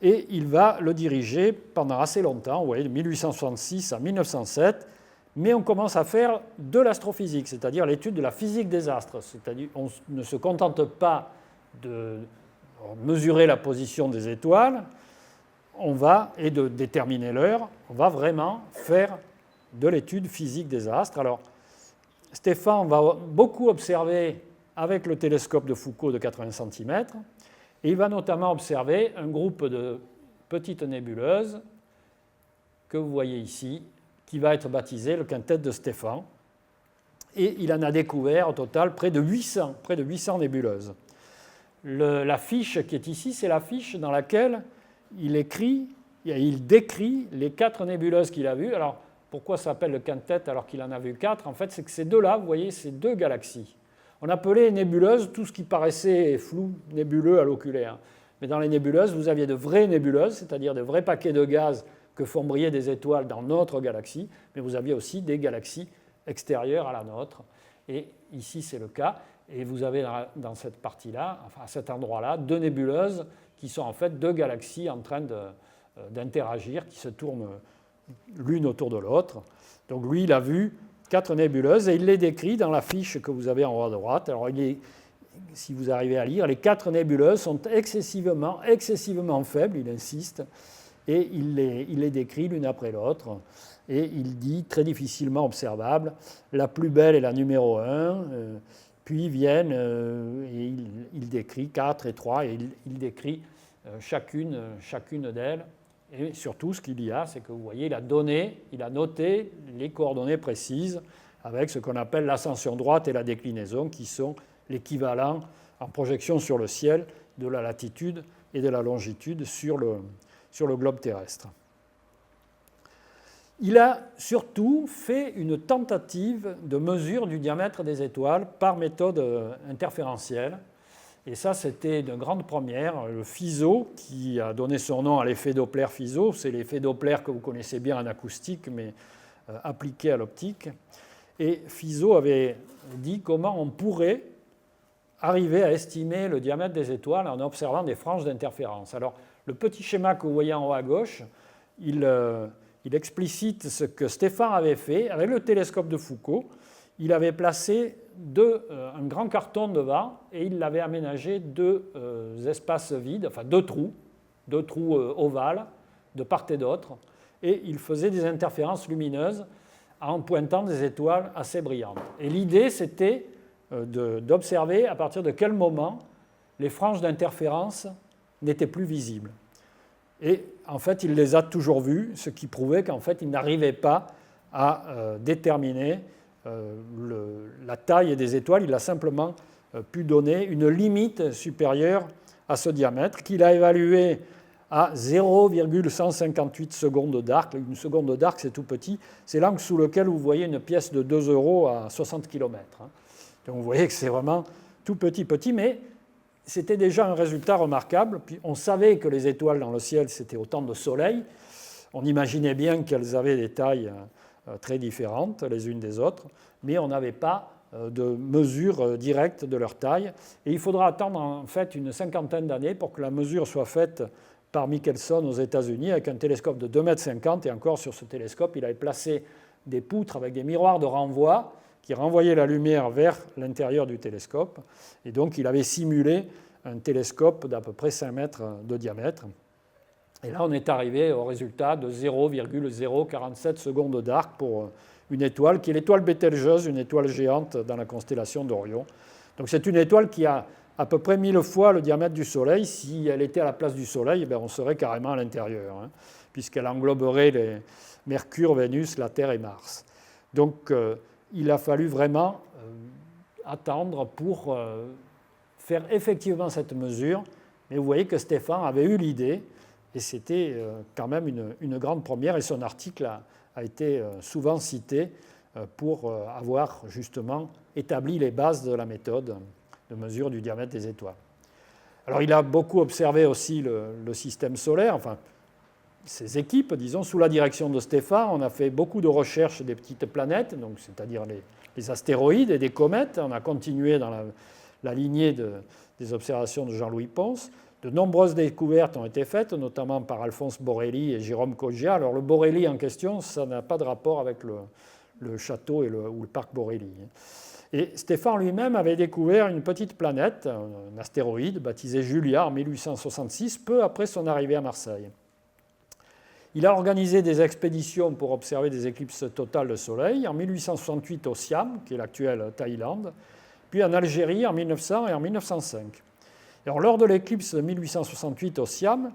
et il va le diriger pendant assez longtemps, vous voyez, de 1866 à 1907, mais on commence à faire de l'astrophysique, c'est-à-dire l'étude de la physique des astres. C'est-à-dire on ne se contente pas de mesurer la position des étoiles et de déterminer l'heure, on va vraiment faire de l'étude physique des astres. Alors, Stéphan va beaucoup observer avec le télescope de Foucault de 80 cm, et il va notamment observer un groupe de petites nébuleuses que vous voyez ici, qui va être baptisé le quintet de Stéphan. Et il en a découvert au total près de 800 nébuleuses. La fiche qui est ici, c'est la fiche dans laquelle il décrit les 4 nébuleuses qu'il a vues. Alors, pourquoi ça s'appelle le quintet alors qu'il en a vu 4 ? En fait, c'est que ces deux-là, vous voyez, c'est 2 galaxies. On appelait nébuleuses tout ce qui paraissait flou, nébuleux à l'oculaire. Mais dans les nébuleuses, vous aviez de vraies nébuleuses, c'est-à-dire de vrais paquets de gaz que font briller des étoiles dans notre galaxie, mais vous aviez aussi des galaxies extérieures à la nôtre. Et ici, c'est le cas. Et vous avez dans cette partie-là, enfin à cet endroit-là, 2 nébuleuses qui sont en fait 2 galaxies en train d'interagir, qui se tournent l'une autour de l'autre. Donc lui, il a vu 4 nébuleuses, et il les décrit dans la fiche que vous avez en haut à droite. Alors, si vous arrivez à lire, les 4 nébuleuses sont excessivement faibles, il insiste, et il les décrit l'une après l'autre. Et il dit, très difficilement observable, la plus belle est la numéro 1, puis viennent, et il décrit 4 et 3, et il décrit chacune d'elles. Et surtout, ce qu'il y a, c'est que vous voyez, il a noté les coordonnées précises avec ce qu'on appelle l'ascension droite et la déclinaison, qui sont l'équivalent en projection sur le ciel de la latitude et de la longitude sur le globe terrestre. Il a surtout fait une tentative de mesure du diamètre des étoiles par méthode interférentielle. Et ça, c'était une grande première. Le FISO, qui a donné son nom à l'effet Doppler-FISO, c'est l'effet Doppler que vous connaissez bien en acoustique, mais appliqué à l'optique. Et FISO avait dit comment on pourrait arriver à estimer le diamètre des étoiles en observant des franges d'interférence. Alors, le petit schéma que vous voyez en haut à gauche, il explicite ce que Stéphan avait fait avec le télescope de Foucault. Il avait placé un grand carton devant et il l'avait aménagé 2 espaces vides, enfin 2 trous ovales de part et d'autre, et il faisait des interférences lumineuses en pointant des étoiles assez brillantes. Et l'idée, c'était d'observer à partir de quel moment les franges d'interférence n'étaient plus visibles. Et en fait, il les a toujours vues, ce qui prouvait qu'en fait, il n'arrivait pas à déterminer la taille des étoiles, il a simplement pu donner une limite supérieure à ce diamètre, qu'il a évalué à 0,158 secondes d'arc. Une seconde d'arc, c'est tout petit. C'est l'angle sous lequel vous voyez une pièce de 2 € à 60 km. Donc vous voyez que c'est vraiment tout petit, mais c'était déjà un résultat remarquable. Puis on savait que les étoiles dans le ciel, c'était autant de soleils. On imaginait bien qu'elles avaient des tailles très différentes les unes des autres, mais on n'avait pas de mesure directe de leur taille. Et il faudra attendre en fait une cinquantaine d'années pour que la mesure soit faite par Michelson aux États-Unis avec un télescope de 2,50 m. Et encore sur ce télescope, il avait placé des poutres avec des miroirs de renvoi qui renvoyaient la lumière vers l'intérieur du télescope. Et donc il avait simulé un télescope d'à peu près 5 mètres de diamètre. Et là, on est arrivé au résultat de 0,047 secondes d'arc pour une étoile qui est l'étoile Bételgeuse, une étoile géante dans la constellation d'Orion. Donc c'est une étoile qui a à peu près 1000 fois le diamètre du Soleil. Si elle était à la place du Soleil, on serait carrément à l'intérieur, puisqu'elle engloberait les Mercure, Vénus, la Terre et Mars. Donc il a fallu vraiment attendre pour faire effectivement cette mesure. Mais vous voyez que Stéphan avait eu l'idée, et c'était quand même une grande première, et son article a été souvent cité pour avoir justement établi les bases de la méthode de mesure du diamètre des étoiles. Alors il a beaucoup observé aussi le système solaire, enfin ses équipes, disons, sous la direction de Stéphan. On a fait beaucoup de recherches des petites planètes, donc c'est-à-dire les astéroïdes et des comètes. On a continué dans la lignée des observations de Jean-Louis Pons. De nombreuses découvertes ont été faites, notamment par Alphonse Borelli et Jérôme Coggia. Alors le Borelli en question, ça n'a pas de rapport avec le château ou le parc Borelli. Et Stéphan lui-même avait découvert une petite planète, un astéroïde, baptisé Julia en 1866, peu après son arrivée à Marseille. Il a organisé des expéditions pour observer des éclipses totales de soleil, en 1868 au Siam, qui est l'actuelle Thaïlande, puis en Algérie en 1900 et en 1905. Alors, lors de l'éclipse de 1868 au Siam,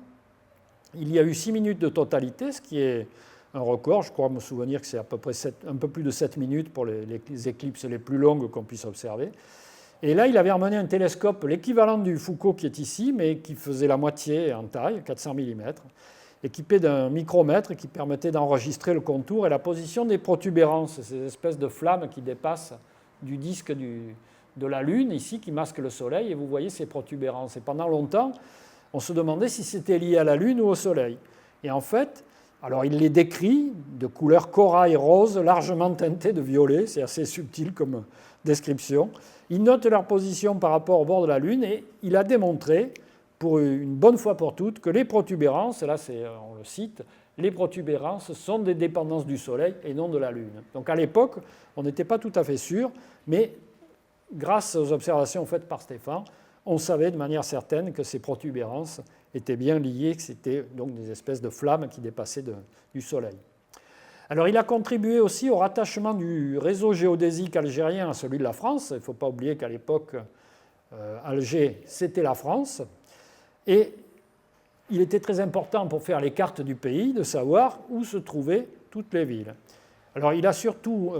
il y a eu 6 minutes de totalité, ce qui est un record. Je crois me souvenir que c'est à peu près un peu plus de 7 minutes pour les éclipses les plus longues qu'on puisse observer. Et là, il avait emmené un télescope, l'équivalent du Foucault qui est ici, mais qui faisait la moitié en taille, 400 mm, équipé d'un micromètre qui permettait d'enregistrer le contour et la position des protubérances, ces espèces de flammes qui dépassent du disque de la Lune, ici, qui masque le Soleil, et vous voyez ces protubérances. Et pendant longtemps, on se demandait si c'était lié à la Lune ou au Soleil. Et en fait, alors il les décrit de couleur corail rose, largement teintée de violet, c'est assez subtil comme description. Il note leur position par rapport au bord de la Lune, et il a démontré, pour une bonne fois pour toutes, que les protubérances, là on le cite, les protubérances sont des dépendances du Soleil et non de la Lune. Donc à l'époque, on n'était pas tout à fait sûr, mais grâce aux observations faites par Stéphan, on savait de manière certaine que ces protubérances étaient bien liées, que c'était donc des espèces de flammes qui dépassaient du Soleil. Alors il a contribué aussi au rattachement du réseau géodésique algérien à celui de la France. Il ne faut pas oublier qu'à l'époque, Alger, c'était la France. Et il était très important pour faire les cartes du pays de savoir où se trouvaient toutes les villes. Alors il a surtout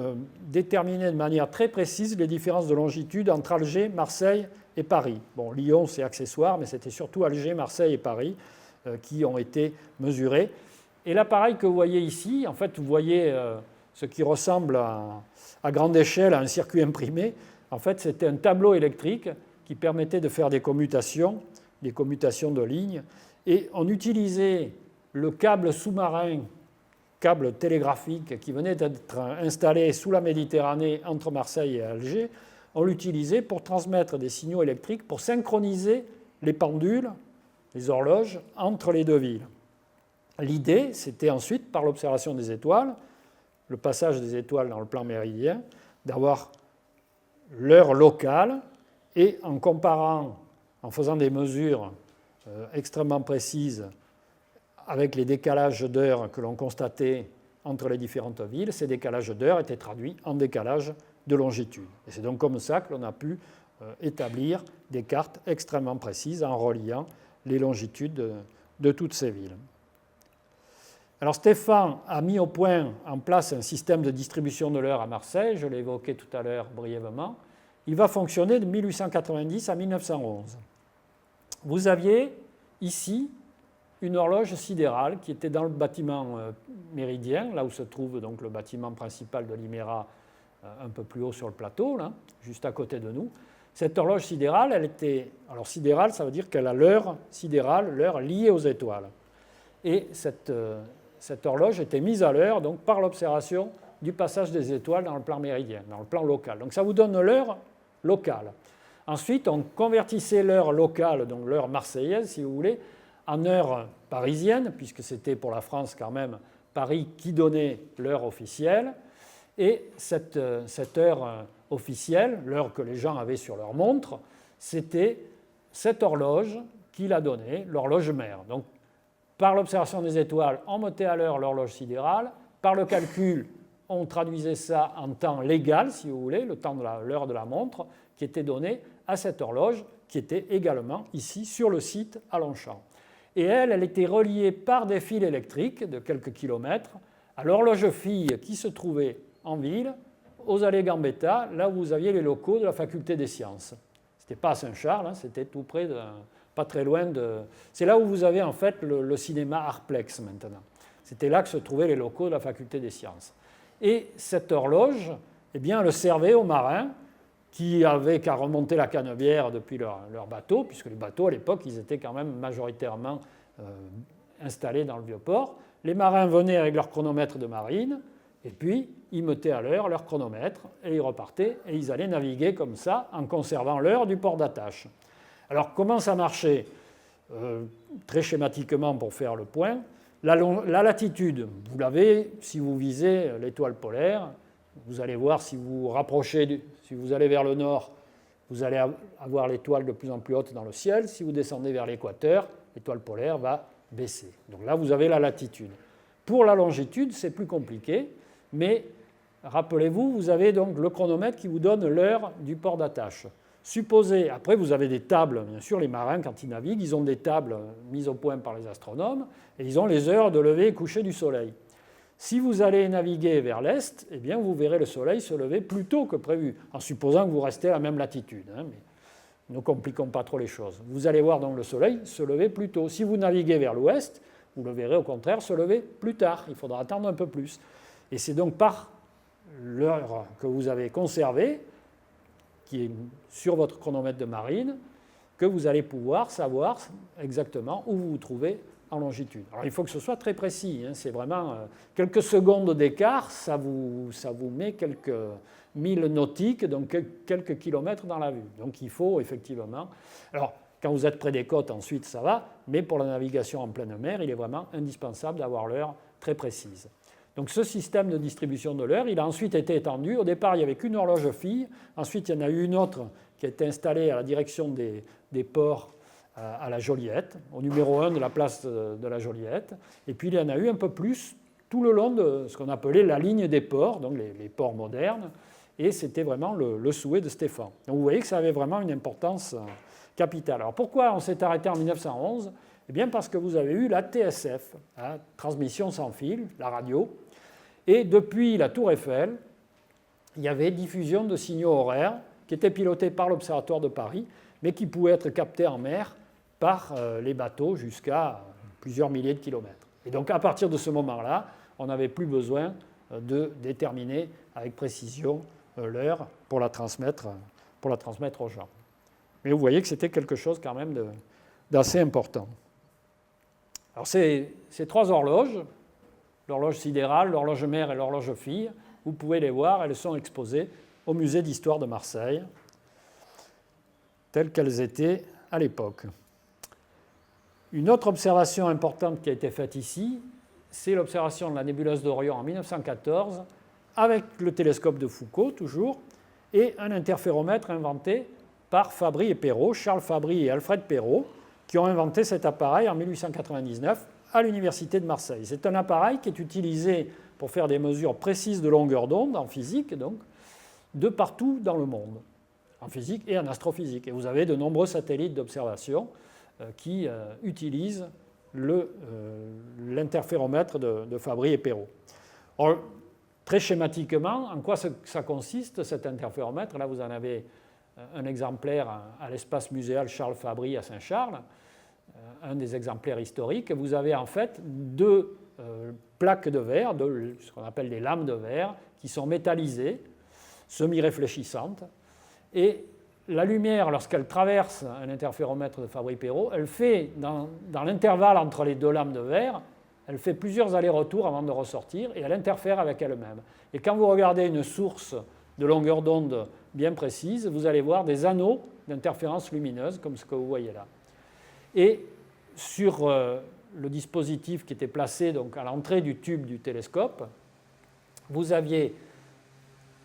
déterminé de manière très précise les différences de longitude entre Alger, Marseille et Paris. Bon, Lyon, c'est accessoire, mais c'était surtout Alger, Marseille et Paris qui ont été mesurés. Et l'appareil que vous voyez ici, en fait, vous voyez ce qui ressemble à grande échelle à un circuit imprimé. En fait, c'était un tableau électrique qui permettait de faire des commutations de lignes. Et on utilisait le câble sous-marin, câble télégraphique qui venait d'être installé sous la Méditerranée entre Marseille et Alger, on l'utilisait pour transmettre des signaux électriques, pour synchroniser les pendules, les horloges, entre les deux villes. L'idée, c'était ensuite, par l'observation des étoiles, le passage des étoiles dans le plan méridien, d'avoir l'heure locale et en comparant, en faisant des mesures extrêmement précises avec les décalages d'heures que l'on constatait entre les différentes villes, ces décalages d'heures étaient traduits en décalage de longitude. Et c'est donc comme ça que l'on a pu établir des cartes extrêmement précises en reliant les longitudes de toutes ces villes. Alors Stéphan a mis au point en place un système de distribution de l'heure à Marseille, je l'ai évoqué tout à l'heure brièvement. il va fonctionner de 1890 à 1911. Vous aviez ici une horloge sidérale qui était dans le bâtiment méridien, là où se trouve donc le bâtiment principal de l'IMERA, un peu plus haut sur le plateau, là, juste à côté de nous. Cette horloge sidérale, elle était... Alors sidérale, ça veut dire qu'elle a l'heure sidérale, l'heure liée aux étoiles. Et cette horloge était mise à l'heure donc, par l'observation du passage des étoiles dans le plan méridien, dans le plan local. Donc ça vous donne l'heure locale. Ensuite, on convertissait l'heure locale, donc l'heure marseillaise, si vous voulez, en heure parisienne, puisque c'était pour la France quand même Paris qui donnait l'heure officielle. Et cette heure officielle, l'heure que les gens avaient sur leur montre, c'était cette horloge qui la donnait, l'horloge mère. Donc, par l'observation des étoiles, on mettait à l'heure l'horloge sidérale. Par le calcul, on traduisait ça en temps légal, si vous voulez, le temps de l'heure de la montre, qui était donné à cette horloge, qui était également ici sur le site à Longchamp. Et elle était reliée par des fils électriques de quelques kilomètres à l'horloge fille qui se trouvait en ville, aux allées Gambetta, là où vous aviez les locaux de la faculté des sciences. Ce n'était pas à Saint-Charles, hein, c'était tout près de... pas très loin de... C'est là où vous avez en fait le cinéma Arplex maintenant. C'était là que se trouvaient les locaux de la faculté des sciences. Et cette horloge, eh bien, elle servait aux marins qui avaient qu'à remonter la Canebière depuis leur bateau, puisque les bateaux à l'époque, ils étaient quand même majoritairement installés dans le Vieux-Port. Les marins venaient avec leur chronomètre de marine, et puis ils mettaient à l'heure leur chronomètre, et ils repartaient, et ils allaient naviguer comme ça, en conservant l'heure du port d'attache. Alors, comment ça marchait ? Très schématiquement, pour faire le point, la latitude, vous l'avez si vous visez l'étoile polaire. Vous allez voir, si vous rapprochez, si vous allez vers le nord, vous allez avoir l'étoile de plus en plus haute dans le ciel. Si vous descendez vers l'équateur, l'étoile polaire va baisser. Donc là, vous avez la latitude. Pour la longitude, c'est plus compliqué, mais rappelez-vous, vous avez donc le chronomètre qui vous donne l'heure du port d'attache. Supposez, après vous avez des tables, bien sûr, les marins quand ils naviguent, ils ont des tables mises au point par les astronomes, et ils ont les heures de lever et coucher du soleil. Si vous allez naviguer vers l'est, eh bien vous verrez le soleil se lever plus tôt que prévu, en supposant que vous restez à la même latitude. Hein, mais ne compliquons pas trop les choses. Vous allez voir donc le soleil se lever plus tôt. Si vous naviguez vers l'ouest, vous le verrez au contraire se lever plus tard. Il faudra attendre un peu plus. Et c'est donc par l'heure que vous avez conservée, qui est sur votre chronomètre de marine, que vous allez pouvoir savoir exactement où vous vous trouvez en longitude. Alors il faut que ce soit très précis, hein, c'est vraiment quelques secondes d'écart, ça vous met quelques milles nautiques, donc quelques kilomètres dans la vue. Donc il faut effectivement... Alors quand vous êtes près des côtes ensuite ça va, mais pour la navigation en pleine mer, il est vraiment indispensable d'avoir l'heure très précise. Donc ce système de distribution de l'heure, il a ensuite été étendu. Au départ, il n'y avait qu'une horloge fille. Ensuite, il y en a eu une autre qui a été installée à la direction des ports à la Joliette, au numéro 1 de la place de la Joliette. Et puis, il y en a eu un peu plus tout le long de ce qu'on appelait la ligne des ports, donc les ports modernes. Et c'était vraiment le souhait de Stéphane. Donc vous voyez que ça avait vraiment une importance capitale. Alors pourquoi on s'est arrêté en 1911 ? Eh bien parce que vous avez eu la TSF, hein, transmission sans fil, la radio, et depuis la Tour Eiffel, il y avait diffusion de signaux horaires qui étaient pilotés par l'Observatoire de Paris, mais qui pouvaient être captés en mer par les bateaux jusqu'à plusieurs milliers de kilomètres. Et donc à partir de ce moment-là, on n'avait plus besoin de déterminer avec précision l'heure pour la transmettre aux gens. Mais vous voyez que c'était quelque chose quand même d'assez important. Alors ces trois horloges, l'horloge sidérale, l'horloge mère et l'horloge fille, vous pouvez les voir, elles sont exposées au musée d'histoire de Marseille, telles qu'elles étaient à l'époque. Une autre observation importante qui a été faite ici, c'est l'observation de la nébuleuse d'Orion en 1914, avec le télescope de Foucault toujours, et un interféromètre inventé par Fabry et Perot, Charles Fabry et Alfred Perot, qui ont inventé cet appareil en 1899 à l'Université de Marseille. C'est un appareil qui est utilisé pour faire des mesures précises de longueur d'onde en physique, donc, de partout dans le monde, en physique et en astrophysique. Et vous avez de nombreux satellites d'observation qui utilisent l'interféromètre de Fabry et Perot. Alors, très schématiquement, en quoi ça consiste cet interféromètre ? Là, vous en avez un exemplaire à l'espace muséal Charles Fabry à Saint-Charles, un des exemplaires historiques. Vous avez en fait deux plaques de verre, ce qu'on appelle des lames de verre, qui sont métallisées, semi-réfléchissantes. Et la lumière, lorsqu'elle traverse un interféromètre de Fabry-Perot, elle fait, dans l'intervalle entre les deux lames de verre, elle fait plusieurs allers-retours avant de ressortir et elle interfère avec elle-même. Et quand vous regardez une source de longueur d'onde bien précise, vous allez voir des anneaux d'interférence lumineuse, comme ce que vous voyez là. Et sur le dispositif qui était placé donc, à l'entrée du tube du télescope, vous aviez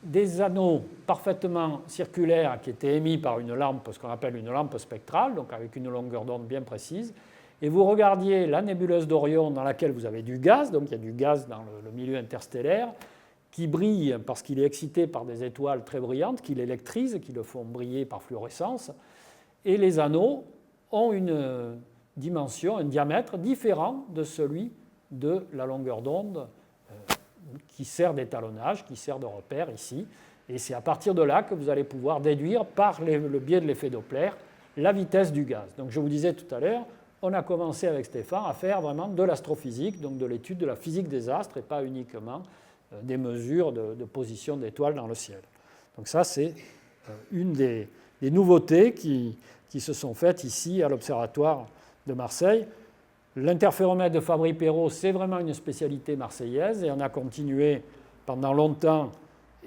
des anneaux parfaitement circulaires qui étaient émis par une lampe, ce qu'on appelle une lampe spectrale, donc avec une longueur d'onde bien précise, et vous regardiez la nébuleuse d'Orion dans laquelle vous avez du gaz, donc il y a du gaz dans le milieu interstellaire, qui brille parce qu'il est excité par des étoiles très brillantes, qui l'électrisent, qui le font briller par fluorescence, et les anneaux ont une dimension, un diamètre différent de celui de la longueur d'onde qui sert d'étalonnage, qui sert de repère ici. Et c'est à partir de là que vous allez pouvoir déduire, par le biais de l'effet Doppler, la vitesse du gaz. Donc je vous disais tout à l'heure, on a commencé avec Stéphane à faire vraiment de l'astrophysique, donc de l'étude de la physique des astres, et pas uniquement des mesures de position d'étoiles dans le ciel. Donc ça, c'est une des nouveautés qui se sont faites ici à l'Observatoire de Marseille. L'interféromètre de Fabry-Perot, c'est vraiment une spécialité marseillaise et on a continué pendant longtemps,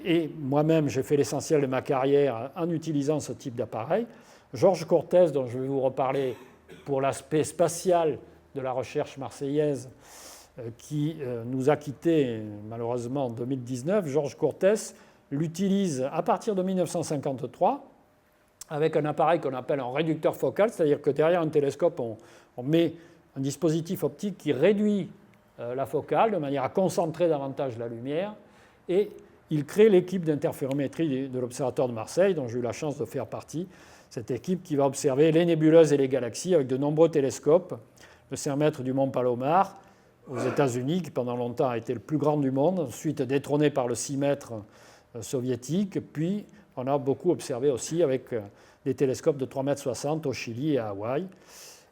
et moi-même j'ai fait l'essentiel de ma carrière en utilisant ce type d'appareil. Georges Cortès, dont je vais vous reparler pour l'aspect spatial de la recherche marseillaise, qui nous a quittés malheureusement en 2019, Georges Cortès l'utilise à partir de 1953 avec un appareil qu'on appelle un réducteur focal, c'est-à-dire que derrière un télescope, on met un dispositif optique qui réduit la focale de manière à concentrer davantage la lumière, et il crée l'équipe d'interférométrie de l'Observatoire de Marseille, dont j'ai eu la chance de faire partie, cette équipe qui va observer les nébuleuses et les galaxies avec de nombreux télescopes, le 5 mètres du Mont Palomar aux États-Unis, qui pendant longtemps a été le plus grand du monde, ensuite détrôné par le 6 mètres soviétique, puis on a beaucoup observé aussi avec des télescopes de 3,60 m au Chili et à Hawaï.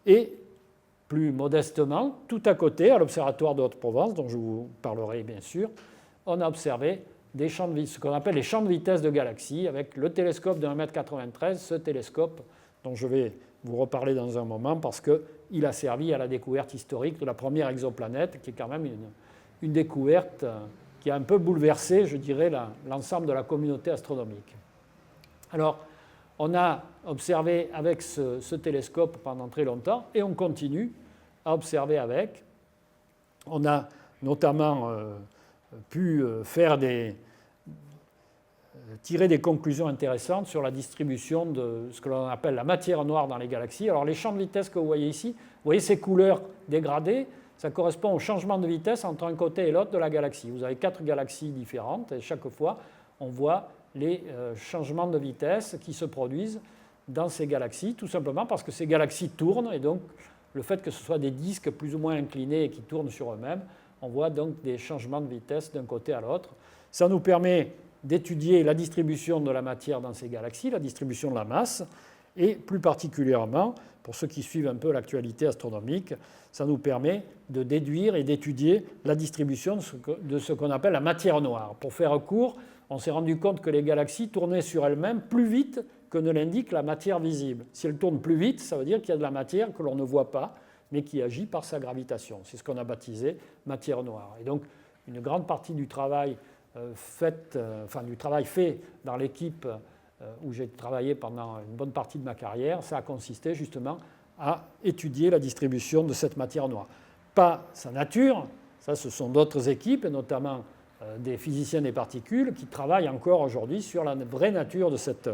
Et plus modestement, tout à côté, à l'Observatoire de Haute-Provence, dont je vous parlerai bien sûr, on a observé ce qu'on appelle les champs de vitesse de galaxies, avec le télescope de 1,93 m, ce télescope dont je vais vous reparler dans un moment, parce qu'il a servi à la découverte historique de la première exoplanète, qui est quand même une découverte qui a un peu bouleversé, je dirais, l'ensemble de la communauté astronomique. Alors, on a observé avec ce télescope pendant très longtemps et on continue à observer avec. On a notamment pu tirer des conclusions intéressantes sur la distribution de ce que l'on appelle la matière noire dans les galaxies. Alors les champs de vitesse que vous voyez ici, vous voyez ces couleurs dégradées, ça correspond au changement de vitesse entre un côté et l'autre de la galaxie. Vous avez 4 galaxies différentes et chaque fois on voit les changements de vitesse qui se produisent dans ces galaxies, tout simplement parce que ces galaxies tournent, et donc le fait que ce soit des disques plus ou moins inclinés et qui tournent sur eux-mêmes, on voit donc des changements de vitesse d'un côté à l'autre. Ça nous permet d'étudier la distribution de la matière dans ces galaxies, la distribution de la masse, et plus particulièrement, pour ceux qui suivent un peu l'actualité astronomique, ça nous permet de déduire et d'étudier la distribution de ce qu'on appelle la matière noire. Pour faire court, on s'est rendu compte que les galaxies tournaient sur elles-mêmes plus vite que ne l'indique la matière visible. Si elles tournent plus vite, ça veut dire qu'il y a de la matière que l'on ne voit pas, mais qui agit par sa gravitation. C'est ce qu'on a baptisé matière noire. Et donc, une grande partie du travail fait dans l'équipe où j'ai travaillé pendant une bonne partie de ma carrière, ça a consisté justement à étudier la distribution de cette matière noire. Pas sa nature, ça ce sont d'autres équipes, et notamment des physiciens des particules, qui travaillent encore aujourd'hui sur la vraie nature de cette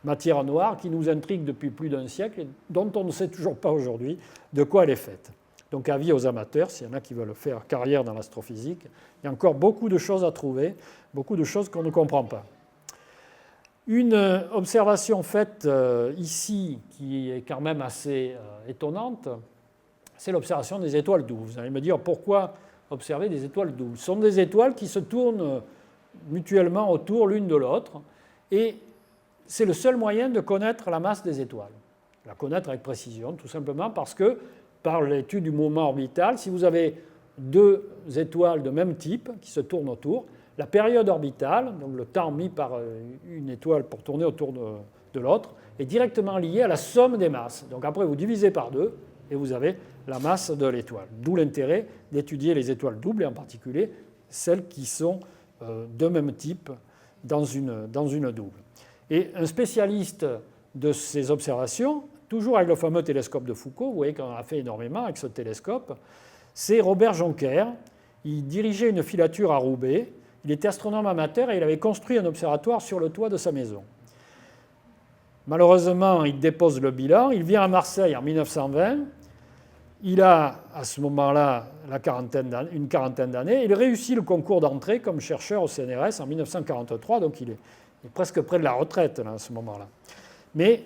matière noire qui nous intrigue depuis plus d'un siècle et dont on ne sait toujours pas aujourd'hui de quoi elle est faite. Donc avis aux amateurs, s'il y en a qui veulent faire carrière dans l'astrophysique, il y a encore beaucoup de choses à trouver, beaucoup de choses qu'on ne comprend pas. Une observation faite ici, qui est quand même assez étonnante, c'est l'observation des étoiles doubles. Vous allez me dire pourquoi observer des étoiles doubles. Ce sont des étoiles qui se tournent mutuellement autour l'une de l'autre, et c'est le seul moyen de connaître la masse des étoiles. La connaître avec précision, tout simplement parce que, par l'étude du mouvement orbital, si vous avez deux étoiles de même type qui se tournent autour, la période orbitale, donc le temps mis par une étoile pour tourner autour de l'autre, est directement lié à la somme des masses. Donc après, vous divisez par 2 et vous avez la masse de l'étoile. D'où l'intérêt d'étudier les étoiles doubles, et en particulier celles qui sont de même type dans une double. Et un spécialiste de ces observations, toujours avec le fameux télescope de Foucault, vous voyez qu'on a fait énormément avec ce télescope, c'est Robert Joncker. Il dirigeait une filature à Roubaix. Il était astronome amateur et il avait construit un observatoire sur le toit de sa maison. Malheureusement, il dépose le bilan. Il vient à Marseille en 1920. Il a, à ce moment-là, une quarantaine d'années. Il réussit le concours d'entrée comme chercheur au CNRS en 1943, donc il est presque près de la retraite là, à ce moment-là. Mais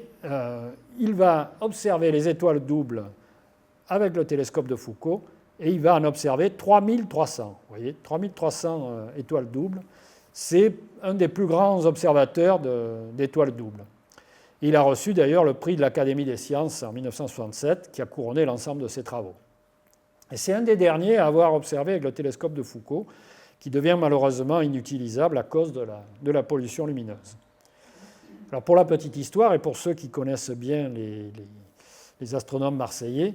il va observer les étoiles doubles avec le télescope de Foucault et il va en observer 3300. Vous voyez, 3300 étoiles doubles. C'est un des plus grands observateurs d'étoiles doubles. Il a reçu d'ailleurs le prix de l'Académie des sciences en 1967 qui a couronné l'ensemble de ses travaux. Et c'est un des derniers à avoir observé avec le télescope de Foucault qui devient malheureusement inutilisable à cause de la pollution lumineuse. Alors pour la petite histoire et pour ceux qui connaissent bien les astronomes marseillais,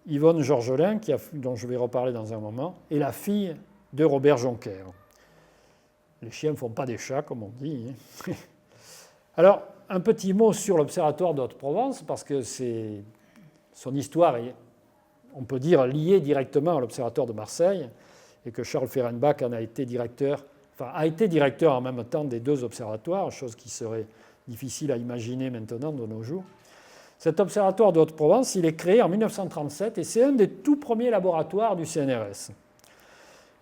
Yvonne Georgelin, dont je vais reparler dans un moment, est la fille de Robert Joncker. Les chiens ne font pas des chats, comme on dit. Alors, un petit mot sur l'Observatoire de Haute-Provence, parce que son histoire est, on peut dire, liée directement à l'Observatoire de Marseille, et que Charles Fehrenbach en a été directeur en même temps des deux observatoires, chose qui serait difficile à imaginer maintenant de nos jours. Cet observatoire de Haute-Provence, il est créé en 1937 et c'est un des tout premiers laboratoires du CNRS.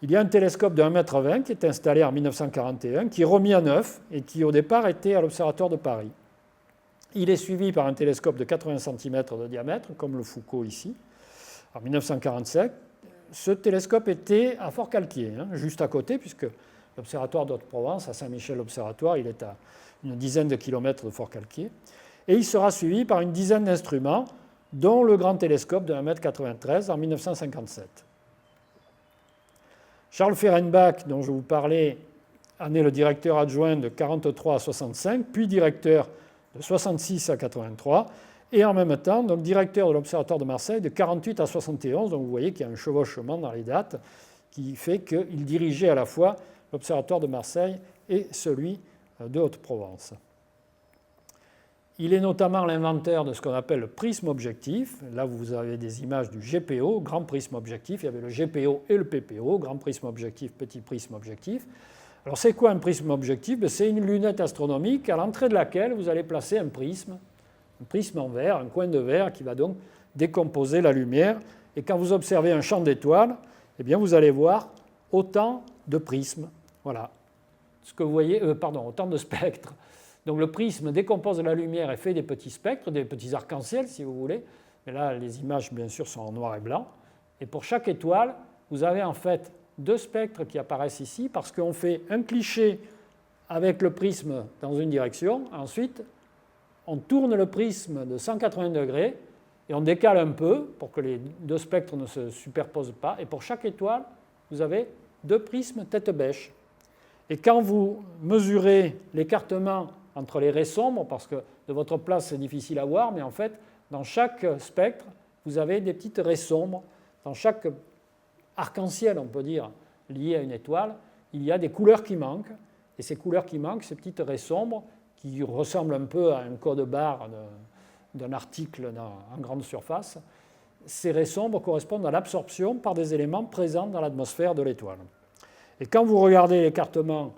Il y a un télescope de 1,20 m qui est installé en 1941, qui est remis à neuf et qui au départ était à l'Observatoire de Paris. Il est suivi par un télescope de 80 cm de diamètre, comme le Foucault ici, en 1947. Ce télescope était à Fort-Calquier, juste à côté, puisque l'Observatoire de Haute-Provence, à Saint-Michel-l'Observatoire, il est à une dizaine de kilomètres de Fort-Calquier. Et il sera suivi par une dizaine d'instruments, dont le grand télescope de 1,93 m en 1957. Charles Fehrenbach, dont je vous parlais, en est le directeur adjoint de 1943 à 1965, puis directeur de 1966 à 1983, et en même temps, donc directeur de l'Observatoire de Marseille de 1948 à 1971. Donc vous voyez qu'il y a un chevauchement dans les dates qui fait qu'il dirigeait à la fois l'Observatoire de Marseille et celui de Haute-Provence. Il est notamment l'inventeur de ce qu'on appelle le prisme objectif. Là, vous avez des images du GPO, grand prisme objectif. Il y avait le GPO et le PPO, grand prisme objectif, petit prisme objectif. Alors, c'est quoi un prisme objectif? C'est une lunette astronomique à l'entrée de laquelle vous allez placer un prisme en verre, un coin de verre qui va donc décomposer la lumière. Et quand vous observez un champ d'étoiles, eh bien, vous allez voir autant de prismes. Voilà. Ce que vous voyez, autant de spectres. Donc le prisme décompose la lumière et fait des petits spectres, des petits arcs-en-ciel si vous voulez. Mais là, les images, bien sûr, sont en noir et blanc. Et pour chaque étoile, vous avez en fait deux spectres qui apparaissent ici parce qu'on fait un cliché avec le prisme dans une direction. Ensuite, on tourne le prisme de 180 degrés et on décale un peu pour que les deux spectres ne se superposent pas. Et pour chaque étoile, vous avez deux prismes tête bêche. Et quand vous mesurez l'écartement entre les raies sombres, parce que de votre place c'est difficile à voir, mais en fait, dans chaque spectre, vous avez des petites raies sombres. Dans chaque arc-en-ciel, on peut dire, lié à une étoile, il y a des couleurs qui manquent. Et ces couleurs qui manquent, ces petites raies sombres, qui ressemblent un peu à un code barre d'un article en grande surface, ces raies sombres correspondent à l'absorption par des éléments présents dans l'atmosphère de l'étoile. Et quand vous regardez l'écartement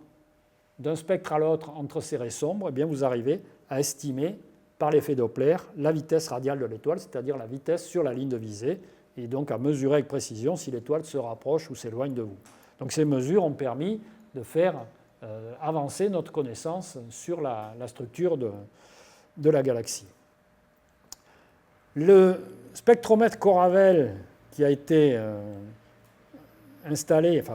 d'un spectre à l'autre entre ces raies sombres, eh bien vous arrivez à estimer par l'effet Doppler la vitesse radiale de l'étoile, c'est-à-dire la vitesse sur la ligne de visée, et donc à mesurer avec précision si l'étoile se rapproche ou s'éloigne de vous. Donc ces mesures ont permis de faire avancer notre connaissance sur la structure de la galaxie. Le spectromètre Coravel qui a été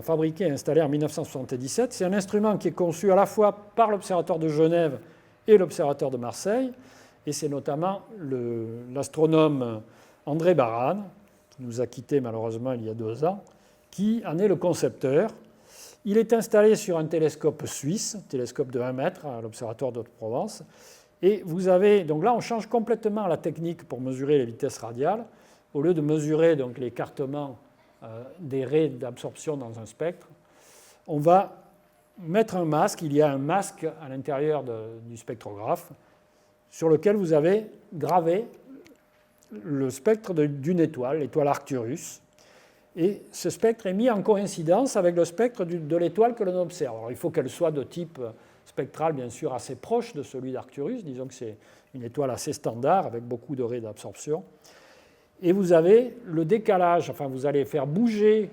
fabriqué et installé en 1977, c'est un instrument qui est conçu à la fois par l'Observatoire de Genève et l'Observatoire de Marseille. Et c'est notamment l'astronome André Barrane, qui nous a quittés malheureusement il y a 2 ans, qui en est le concepteur. Il est installé sur un télescope suisse, un télescope de 1 mètre à l'Observatoire d'Haute-Provence. Et vous avez, donc là on change complètement la technique pour mesurer les vitesses radiales. Au lieu de mesurer donc l'écartement des raies d'absorption dans un spectre, on va mettre un masque. Il y a un masque à l'intérieur du spectrographe sur lequel vous avez gravé le spectre d'une étoile, l'étoile Arcturus. Et ce spectre est mis en coïncidence avec le spectre de l'étoile que l'on observe. Alors, il faut qu'elle soit de type spectral, bien sûr, assez proche de celui d'Arcturus. Disons que c'est une étoile assez standard, avec beaucoup de raies d'absorption. Et vous avez le décalage, enfin, vous allez faire bouger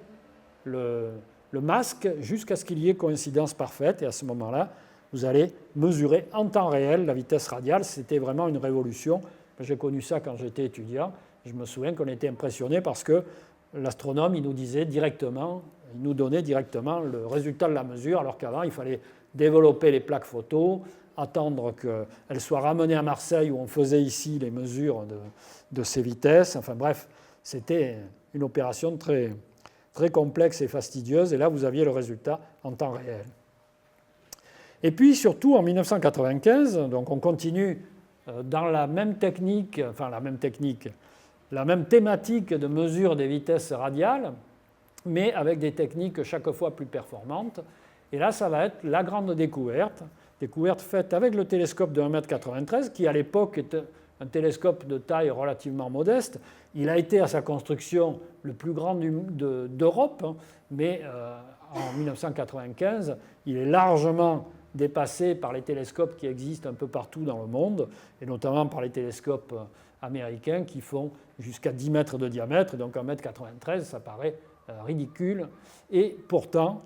le masque jusqu'à ce qu'il y ait coïncidence parfaite. Et à ce moment-là, vous allez mesurer en temps réel la vitesse radiale. C'était vraiment une révolution. J'ai connu ça quand j'étais étudiant. Je me souviens qu'on était impressionnés parce que l'astronome, il nous disait directement, il nous donnait directement le résultat de la mesure, alors qu'avant, il fallait développer les plaques photo, attendre qu'elles soient ramenées à Marseille, où on faisait ici les mesures de ces vitesses. Enfin bref, c'était une opération très, très complexe et fastidieuse, et là, vous aviez le résultat en temps réel. Et puis, surtout, en 1995, donc on continue dans la même technique, la même thématique de mesure des vitesses radiales, mais avec des techniques chaque fois plus performantes. Et là, ça va être la grande découverte faite avec le télescope de 1,93 m, qui à l'époque était un télescope de taille relativement modeste. Il a été à sa construction le plus grand d'Europe, mais en 1995, il est largement dépassé par les télescopes qui existent un peu partout dans le monde, et notamment par les télescopes américains qui font jusqu'à 10 mètres de diamètre, donc 1,93 m, ça paraît ridicule. Et pourtant,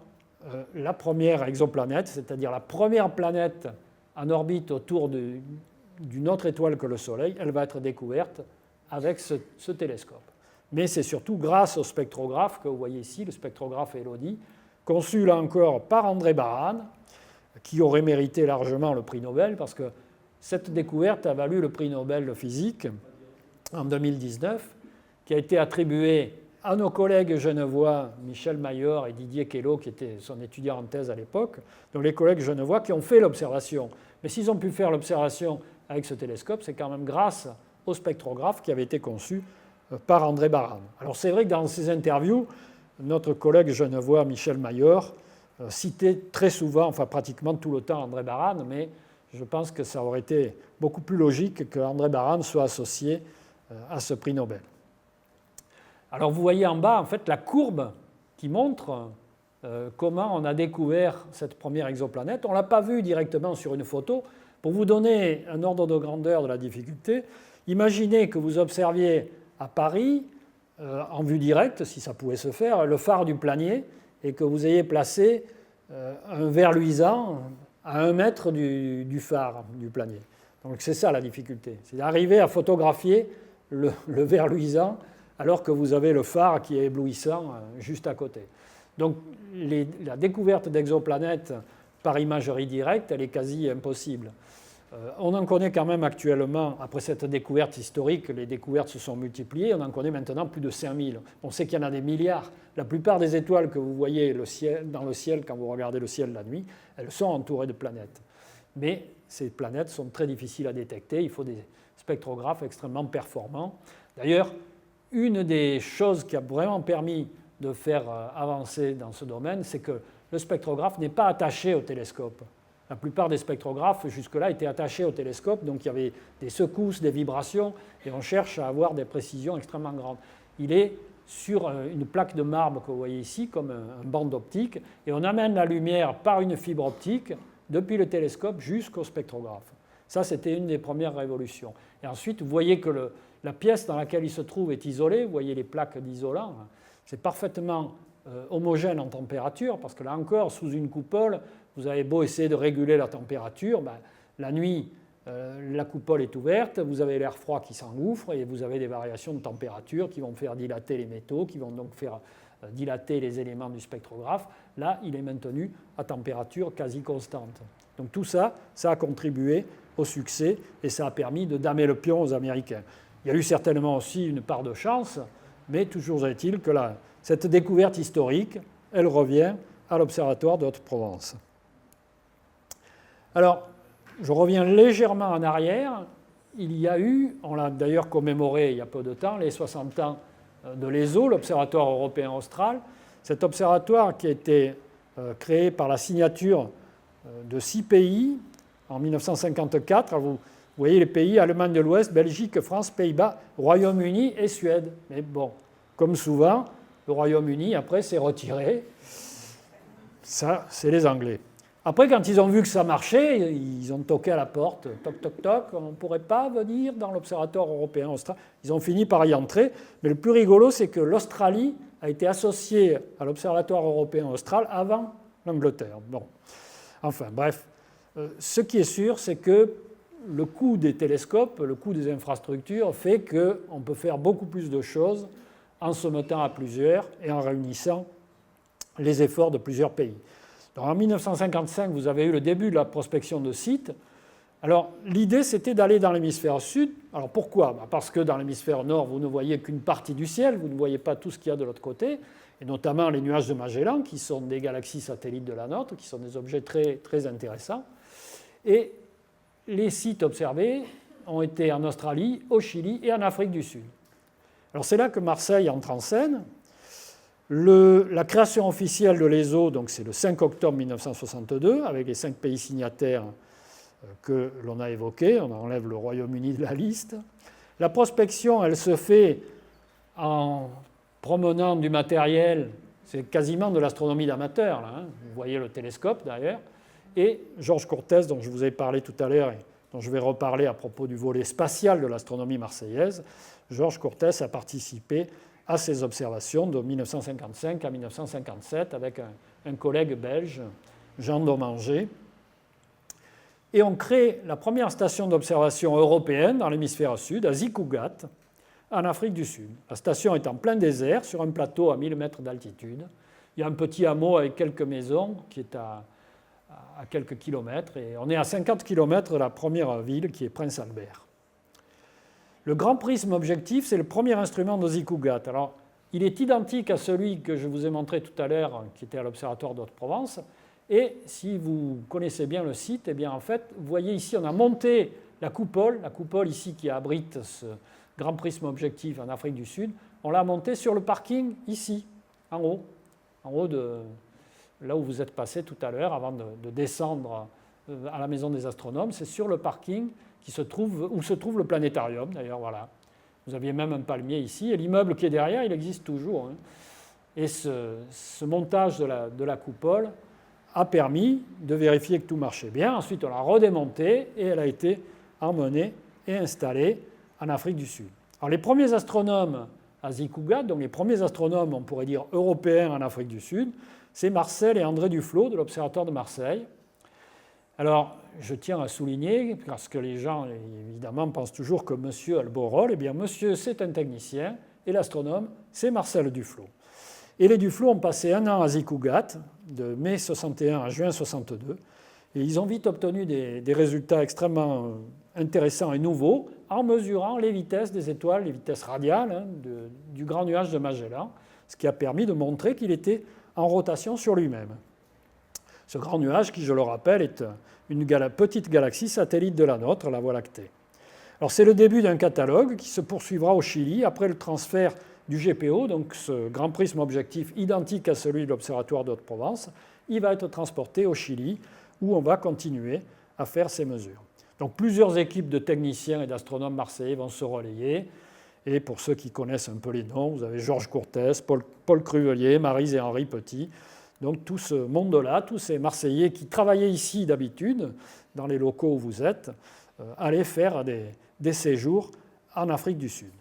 la première exoplanète, c'est-à-dire la première planète en orbite autour d'une autre étoile que le Soleil, elle va être découverte avec ce télescope. Mais c'est surtout grâce au spectrographe que vous voyez ici, le spectrographe Elodie, conçu là encore par André Barrane, qui aurait mérité largement le prix Nobel, parce que cette découverte a valu le prix Nobel de physique en 2019, qui a été attribué à nos collègues genevois Michel Mayor et Didier Queloz, qui étaient son étudiant en thèse à l'époque, donc les collègues genevois qui ont fait l'observation. Mais s'ils ont pu faire l'observation avec ce télescope, c'est quand même grâce au spectrographe qui avait été conçu par André Barrane. Alors c'est vrai que dans ses interviews, notre collègue genevois Michel Mayor citait très souvent, enfin pratiquement tout le temps, André Barrane, mais je pense que ça aurait été beaucoup plus logique que André Barrane soit associé à ce prix Nobel. Alors vous voyez en bas en fait la courbe qui montre comment on a découvert cette première exoplanète. On ne l'a pas vue directement sur une photo. Pour vous donner un ordre de grandeur de la difficulté, imaginez que vous observiez à Paris, en vue directe, si ça pouvait se faire, le phare du Planier, et que vous ayez placé un verre luisant à 1 mètre du phare du Planier. Donc c'est ça la difficulté, c'est d'arriver à photographier le verre luisant alors que vous avez le phare qui est éblouissant juste à côté. Donc la découverte d'exoplanètes par imagerie directe, elle est quasi impossible. On en connaît quand même actuellement, après cette découverte historique, les découvertes se sont multipliées, on en connaît maintenant plus de 5000. On sait qu'il y en a des milliards. La plupart des étoiles que vous voyez dans le ciel quand vous regardez le ciel la nuit, elles sont entourées de planètes. Mais ces planètes sont très difficiles à détecter, il faut des spectrographes extrêmement performants. D'ailleurs, une des choses qui a vraiment permis de faire avancer dans ce domaine, c'est que le spectrographe n'est pas attaché au télescope. La plupart des spectrographes, jusque-là, étaient attachés au télescope, donc il y avait des secousses, des vibrations, et on cherche à avoir des précisions extrêmement grandes. Il est sur une plaque de marbre que vous voyez ici, comme un banc d'optique, et on amène la lumière par une fibre optique depuis le télescope jusqu'au spectrographe. Ça, c'était une des premières révolutions. Et ensuite, vous voyez que la pièce dans laquelle il se trouve est isolée, vous voyez les plaques d'isolant, c'est parfaitement homogène en température, parce que là encore, sous une coupole, vous avez beau essayer de réguler la température, la nuit, la coupole est ouverte, vous avez l'air froid qui s'engouffre et vous avez des variations de température qui vont faire dilater les métaux, qui vont donc faire dilater les éléments du spectrographe. Là, il est maintenu à température quasi constante. Donc tout ça, ça a contribué au succès et ça a permis de damer le pion aux Américains. Il y a eu certainement aussi une part de chance, mais toujours est-il que cette découverte historique, elle revient à l'Observatoire de Haute-Provence. Alors, je reviens légèrement en arrière. Il y a eu, on l'a d'ailleurs commémoré il y a peu de temps, les 60 ans de l'ESO, l'Observatoire européen austral. Cet observatoire qui a été créé par la signature de 6 pays en 1954. Alors vous voyez les pays: Allemagne de l'Ouest, Belgique, France, Pays-Bas, Royaume-Uni et Suède. Mais bon, comme souvent, le Royaume-Uni, après, s'est retiré. Ça, c'est les Anglais. Après, quand ils ont vu que ça marchait, ils ont toqué à la porte. Toc, toc, toc, on ne pourrait pas venir dans l'Observatoire européen austral. Ils ont fini par y entrer. Mais le plus rigolo, c'est que l'Australie a été associée à l'Observatoire européen austral avant l'Angleterre. Bon. Enfin, bref. Ce qui est sûr, c'est que le coût des télescopes, le coût des infrastructures fait qu'on peut faire beaucoup plus de choses en se mettant à plusieurs et en réunissant les efforts de plusieurs pays. Donc, en 1955, vous avez eu le début de la prospection de sites. Alors, l'idée, c'était d'aller dans l'hémisphère sud. Alors, pourquoi ? Parce que dans l'hémisphère nord, vous ne voyez qu'une partie du ciel, vous ne voyez pas tout ce qu'il y a de l'autre côté, et notamment les nuages de Magellan, qui sont des galaxies satellites de la nôtre, qui sont des objets très, très intéressants. Et les sites observés ont été en Australie, au Chili et en Afrique du Sud. Alors, c'est là que Marseille entre en scène. La création officielle de l'ESO, donc c'est le 5 octobre 1962, avec les 5 pays signataires que l'on a évoqués. On enlève le Royaume-Uni de la liste. La prospection, elle se fait en promenant du matériel. C'est quasiment de l'astronomie d'amateur, là, hein. Vous voyez le télescope, d'ailleurs. Et Georges Courtès, dont je vous ai parlé tout à l'heure, et dont je vais reparler à propos du volet spatial de l'astronomie marseillaise, Georges Courtès a participé à ces observations de 1955 à 1957 avec un collègue belge, Jean Domanger. Et on crée la première station d'observation européenne dans l'hémisphère sud, à Zikougat, en Afrique du Sud. La station est en plein désert, sur un plateau à 1000 mètres d'altitude. Il y a un petit hameau avec quelques maisons qui est à quelques kilomètres. Et on est à 50 kilomètres de la première ville, qui est Prince Albert. Le grand prisme objectif, c'est le premier instrument de Zikougat. Alors, il est identique à celui que je vous ai montré tout à l'heure, qui était à l'Observatoire de Haute-Provence. Et si vous connaissez bien le site, eh bien, en fait, vous voyez ici, on a monté la coupole ici qui abrite ce grand prisme objectif en Afrique du Sud. On l'a monté sur le parking ici, en haut de là où vous êtes passé tout à l'heure, avant de descendre à la Maison des Astronomes. C'est sur le parking où se trouve le planétarium, d'ailleurs, voilà. Vous aviez même un palmier ici, et l'immeuble qui est derrière, il existe toujours. Hein. Et ce montage de la coupole a permis de vérifier que tout marchait bien. Ensuite, on l'a redémontée, et elle a été emmenée et installée en Afrique du Sud. Alors, les premiers astronomes à Zikougat, donc les premiers astronomes, on pourrait dire européens en Afrique du Sud, c'est Marcel et André Duflot de l'Observatoire de Marseille. Alors, je tiens à souligner, parce que les gens, évidemment, pensent toujours que monsieur a le beau rôle, eh bien, monsieur, c'est un technicien, et l'astronome, c'est Marcel Duflot. Et les Duflot ont passé 1 an à Zikougat, de mai 61 à juin 62, et ils ont vite obtenu des résultats extrêmement intéressants et nouveaux, en mesurant les vitesses des étoiles, les vitesses radiales, hein, du grand nuage de Magellan, ce qui a permis de montrer qu'il était en rotation sur lui-même. Ce grand nuage, qui, je le rappelle, est une petite galaxie satellite de la nôtre, la Voie lactée. Alors, c'est le début d'un catalogue qui se poursuivra au Chili après le transfert du GPO, donc ce grand prisme objectif identique à celui de l'Observatoire de Haute-Provence. Il va être transporté au Chili, où on va continuer à faire ces mesures. Donc, plusieurs équipes de techniciens et d'astronomes marseillais vont se relayer. Et pour ceux qui connaissent un peu les noms, vous avez Georges Courtès, Paul Cruvelier, Maryse et Henri Petit. Donc tout ce monde-là, tous ces Marseillais qui travaillaient ici d'habitude, dans les locaux où vous êtes, allaient faire des séjours en Afrique du Sud.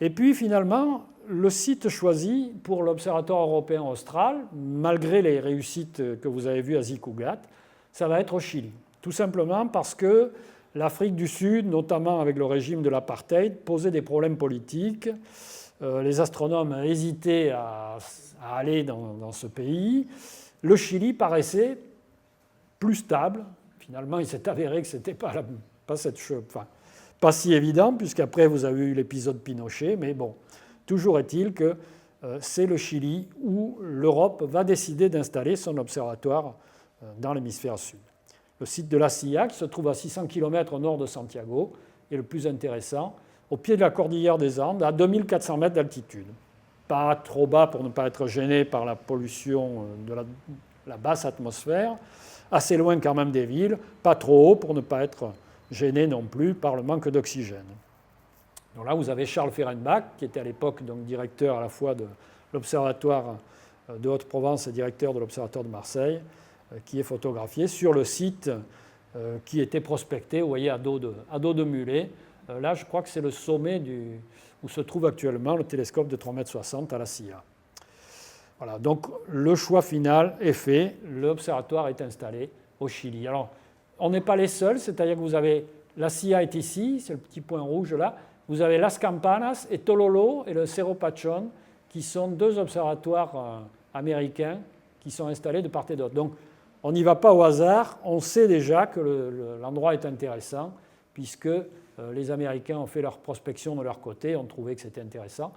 Et puis finalement, le site choisi pour l'Observatoire européen austral, malgré les réussites que vous avez vues à Zikougat, ça va être au Chili. Tout simplement parce que l'Afrique du Sud, notamment avec le régime de l'apartheid, posait des problèmes politiques. Les astronomes hésitaient à aller dans ce pays. Le Chili paraissait plus stable, finalement, il s'est avéré que ce n'était pas pas si évident, puisqu'après, vous avez eu l'épisode Pinochet, mais bon, toujours est-il que c'est le Chili où l'Europe va décider d'installer son observatoire dans l'hémisphère sud. Le site de la Silla, qui se trouve à 600 km au nord de Santiago, est le plus intéressant, au pied de la cordillère des Andes, à 2400 mètres d'altitude. Pas trop bas pour ne pas être gêné par la pollution de la basse atmosphère, assez loin quand même des villes, pas trop haut pour ne pas être gêné non plus par le manque d'oxygène. Donc là, vous avez Charles Fehrenbach, qui était à l'époque donc directeur à la fois de l'Observatoire de Haute-Provence et directeur de l'Observatoire de Marseille, qui est photographié sur le site qui était prospecté, vous voyez, à dos de mulet. Là, je crois que c'est le sommet où se trouve actuellement le télescope de 3,60 m à la Silla. Voilà, donc le choix final est fait, l'observatoire est installé au Chili. Alors, on n'est pas les seuls, c'est-à-dire que vous avez, la Silla est ici, c'est le petit point rouge là, vous avez Las Campanas et Tololo et le Cerro Pachón, qui sont deux observatoires américains qui sont installés de part et d'autre. Donc, on n'y va pas au hasard, on sait déjà que l'endroit est intéressant, puisque les Américains ont fait leur prospection de leur côté, ont trouvé que c'était intéressant.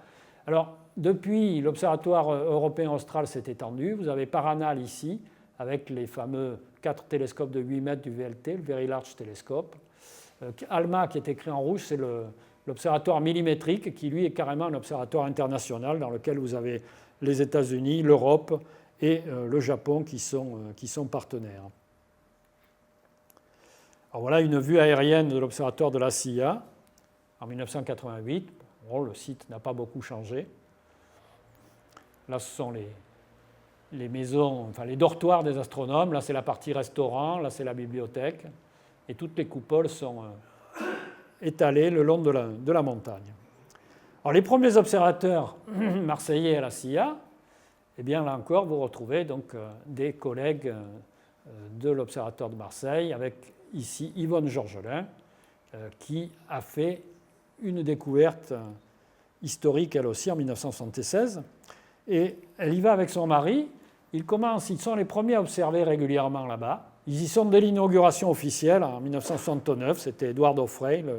Alors, depuis, l'Observatoire européen austral s'est étendu. Vous avez Paranal ici, avec les fameux 4 télescopes de 8 mètres du VLT, le Very Large Telescope. ALMA, qui est écrit en rouge, c'est l'observatoire millimétrique, qui lui est carrément un observatoire international dans lequel vous avez les États-Unis, l'Europe et le Japon qui sont partenaires. Alors voilà une vue aérienne de l'observatoire de la Silla en 1988. Bon, le site n'a pas beaucoup changé. Là, ce sont les maisons, enfin les dortoirs des astronomes. Là, c'est la partie restaurant. Là, c'est la bibliothèque. Et toutes les coupoles sont étalées le long de la montagne. Alors, les premiers observateurs marseillais à la Silla, eh bien, là encore, vous retrouvez donc des collègues de l'Observatoire de Marseille, avec ici Yvonne Georgelin, qui a fait une découverte historique, elle aussi, en 1976. Et elle y va avec son mari. Ils sont les premiers à observer régulièrement là-bas. Ils y sont dès l'inauguration officielle, en 1969. C'était Eduardo Frei, le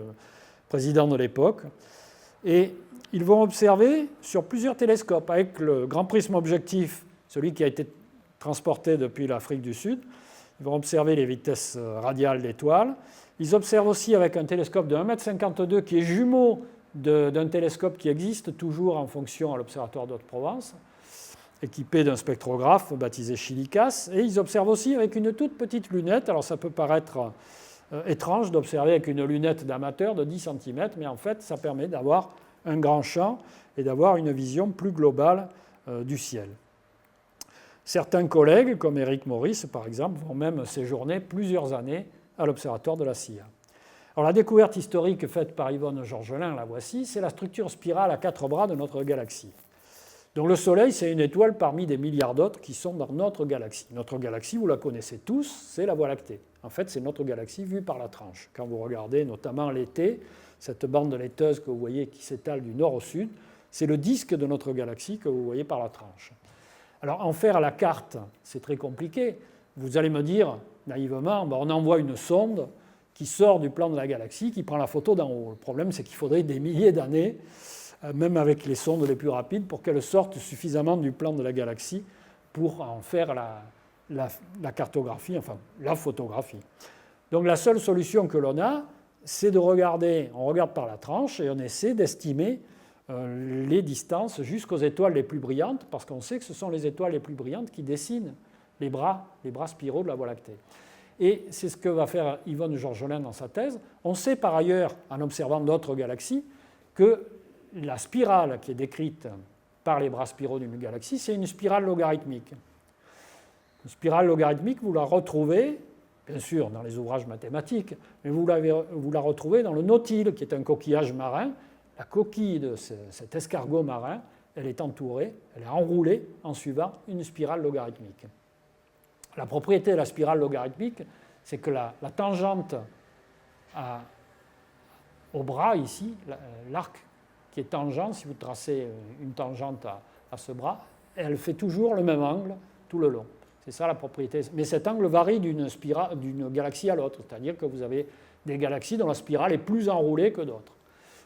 président de l'époque. Et ils vont observer sur plusieurs télescopes, avec le grand prisme objectif, celui qui a été transporté depuis l'Afrique du Sud. Ils vont observer les vitesses radiales d'étoiles. Ils observent aussi avec un télescope de 1,52 m qui est jumeau d'un télescope qui existe toujours en fonction à l'Observatoire de Haute-Provence, équipé d'un spectrographe baptisé Chilicas. Et ils observent aussi avec une toute petite lunette. Alors ça peut paraître étrange d'observer avec une lunette d'amateur de 10 cm, mais en fait ça permet d'avoir un grand champ et d'avoir une vision plus globale du ciel. Certains collègues, comme Éric Maurice par exemple, vont même séjourner plusieurs années à l'Observatoire de la Silla. Alors, la découverte historique faite par Yvonne Georgelin, la voici, c'est la structure spirale à 4 bras de notre galaxie. Donc le Soleil, c'est une étoile parmi des milliards d'autres qui sont dans notre galaxie. Notre galaxie, vous la connaissez tous, c'est la Voie lactée. En fait, c'est notre galaxie vue par la tranche. Quand vous regardez notamment l'été, cette bande laiteuse que vous voyez qui s'étale du nord au sud, c'est le disque de notre galaxie que vous voyez par la tranche. Alors, en faire la carte, c'est très compliqué. Vous allez me dire, naïvement, on envoie une sonde qui sort du plan de la galaxie, qui prend la photo d'en haut. Le problème, c'est qu'il faudrait des milliers d'années, même avec les sondes les plus rapides, pour qu'elles sortent suffisamment du plan de la galaxie pour en faire la cartographie, enfin la photographie. Donc la seule solution que l'on a, c'est de regarder, on regarde par la tranche et on essaie d'estimer les distances jusqu'aux étoiles les plus brillantes, parce qu'on sait que ce sont les étoiles les plus brillantes qui dessinent les bras spiraux de la Voie lactée. Et c'est ce que va faire Yvonne Georgelin dans sa thèse. On sait par ailleurs, en observant d'autres galaxies, que la spirale qui est décrite par les bras spiraux d'une galaxie, c'est une spirale logarithmique. Une spirale logarithmique, vous la retrouvez, bien sûr, dans les ouvrages mathématiques, mais vous la retrouvez dans le nautile, qui est un coquillage marin. La coquille de cet escargot marin, elle est entourée, elle est enroulée en suivant une spirale logarithmique. La propriété de la spirale logarithmique, c'est que la tangente au bras ici, l'arc qui est tangent, si vous tracez une tangente à ce bras, elle fait toujours le même angle tout le long. C'est ça la propriété. Mais cet angle varie d'une galaxie à l'autre, c'est-à-dire que vous avez des galaxies dont la spirale est plus enroulée que d'autres.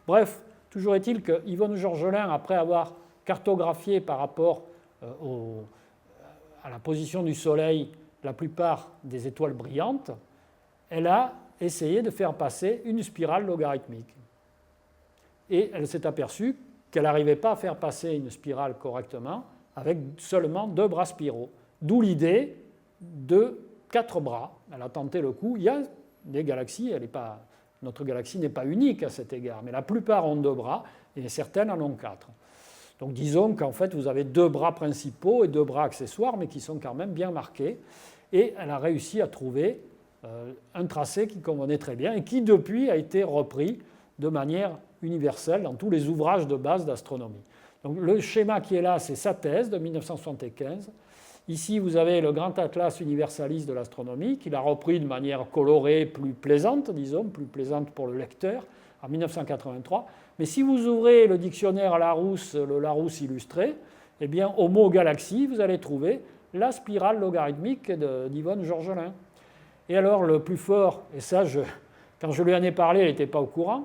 Bref, toujours est-il que Yvonne Georgelin, après avoir cartographié par rapport à la position du Soleil la plupart des étoiles brillantes, elle a essayé de faire passer une spirale logarithmique. Et elle s'est aperçue qu'elle n'arrivait pas à faire passer une spirale correctement avec seulement 2 bras spiraux. D'où l'idée de 4 bras. Elle a tenté le coup. Il y a des galaxies, notre galaxie n'est pas unique à cet égard, mais la plupart ont 2 bras et certaines en ont 4. Donc disons qu'en fait vous avez 2 bras principaux et 2 bras accessoires, mais qui sont quand même bien marqués. Et elle a réussi à trouver un tracé qui convenait très bien et qui depuis a été repris de manière universelle dans tous les ouvrages de base d'astronomie. Donc le schéma qui est là, c'est sa thèse de 1975. Ici, vous avez le grand atlas universaliste de l'astronomie, qu'il a repris de manière colorée, plus plaisante, disons, plus plaisante pour le lecteur, en 1983. Mais si vous ouvrez le dictionnaire Larousse, le Larousse illustré, eh bien, au mot galaxie, vous allez trouver la spirale logarithmique d'Yvonne Georgelin. Et alors, le plus fort, et ça, quand je lui en ai parlé, elle n'était pas au courant.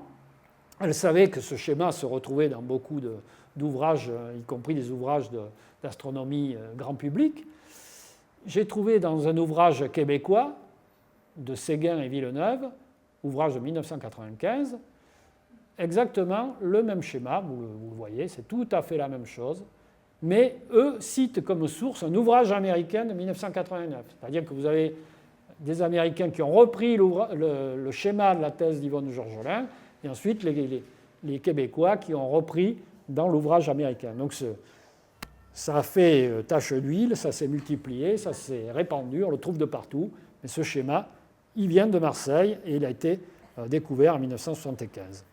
Elle savait que ce schéma se retrouvait dans beaucoup d'ouvrages, y compris des ouvrages d'astronomie grand public. J'ai trouvé dans un ouvrage québécois de Séguin et Villeneuve, ouvrage de 1995, exactement le même schéma, vous le voyez, c'est tout à fait la même chose, mais eux citent comme source un ouvrage américain de 1989. C'est-à-dire que vous avez des Américains qui ont repris le schéma de la thèse d'Yvonne Georgelin, et ensuite les Québécois qui ont repris dans l'ouvrage américain. Donc ça a fait tache d'huile, ça s'est multiplié, ça s'est répandu, on le trouve de partout. Mais ce schéma, il vient de Marseille et il a été découvert en 1975.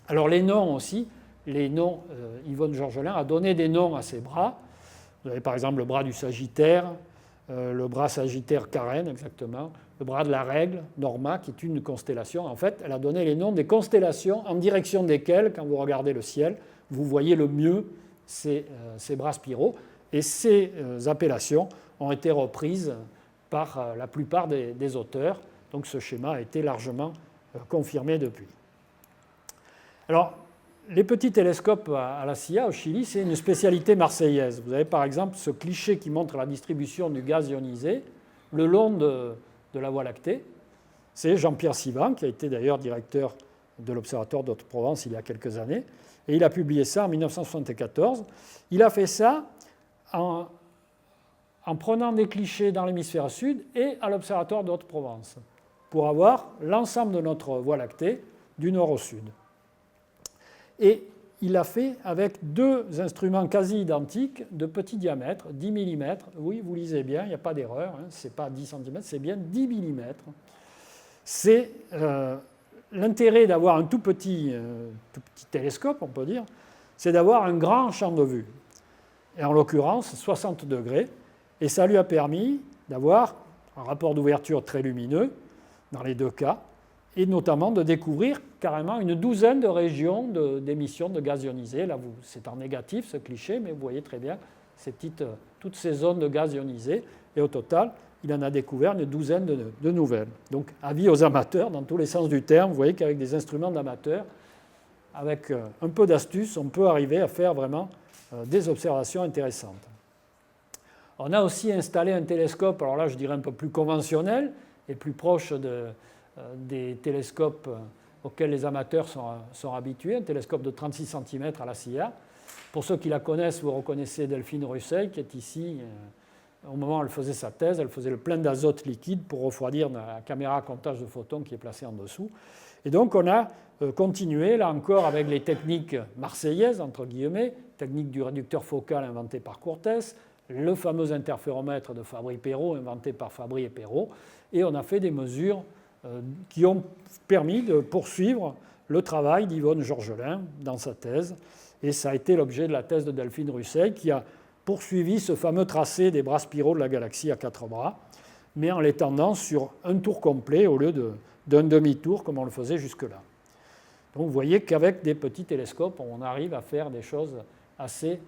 Alors les noms aussi, Yvonne Georgelin a donné des noms à ces bras. Vous avez par exemple le bras du Sagittaire, le bras Sagittaire Carène exactement, le bras de la Règle, Norma, qui est une constellation. En fait, elle a donné les noms des constellations en direction desquelles, quand vous regardez le ciel, vous voyez le mieux ces bras spiraux. Et ces appellations ont été reprises par la plupart des auteurs. Donc ce schéma a été largement confirmé depuis. Alors, les petits télescopes à la CIA au Chili, c'est une spécialité marseillaise. Vous avez par exemple ce cliché qui montre la distribution du gaz ionisé le long de la Voie lactée. C'est Jean-Pierre Sivan, qui a été d'ailleurs directeur de l'Observatoire d'Haute-Provence il y a quelques années. Et il a publié ça en 1974. Il a fait ça en prenant des clichés dans l'hémisphère sud et à l'Observatoire de Haute-Provence pour avoir l'ensemble de notre Voie lactée du nord au sud. Et il l'a fait avec 2 instruments quasi identiques de petit diamètre, 10 mm. Oui, vous lisez bien, il n'y a pas d'erreur, hein, ce n'est pas 10 cm, c'est bien 10 mm. C'est l'intérêt d'avoir un tout petit télescope, on peut dire, c'est d'avoir un grand champ de vue. Et en l'occurrence, 60 degrés. Et ça lui a permis d'avoir un rapport d'ouverture très lumineux dans les 2 cas, et notamment de découvrir carrément une douzaine de régions d'émissions de gaz ionisé. Là, c'est en négatif ce cliché, mais vous voyez très bien toutes ces zones de gaz ionisé. Et au total, il en a découvert une douzaine de nouvelles. Donc, avis aux amateurs, dans tous les sens du terme, vous voyez qu'avec des instruments d'amateurs, avec un peu d'astuce, on peut arriver à faire vraiment des observations intéressantes. On a aussi installé un télescope, alors là, je dirais un peu plus conventionnel et plus proche des télescopes auxquels les amateurs sont habitués, un télescope de 36 cm à la CIA. Pour ceux qui la connaissent, vous reconnaissez Delphine Russell, qui est ici. Au moment où elle faisait sa thèse, elle faisait le plein d'azote liquide pour refroidir la caméra à comptage de photons qui est placée en dessous. Et donc on a continué, là encore, avec les techniques marseillaises, entre guillemets, technique du réducteur focal inventé par Cortès, le fameux interféromètre de Fabry-Perot inventé par Fabry et Perot, et on a fait des mesures qui ont permis de poursuivre le travail d'Yvonne Georgelin dans sa thèse. Et ça a été l'objet de la thèse de Delphine Russell, qui a poursuivi ce fameux tracé des bras spiraux de la galaxie à 4 bras, mais en l'étendant sur un tour complet au lieu d'un demi-tour comme on le faisait jusque-là. Donc vous voyez qu'avec des petits télescopes, on arrive à faire des choses assez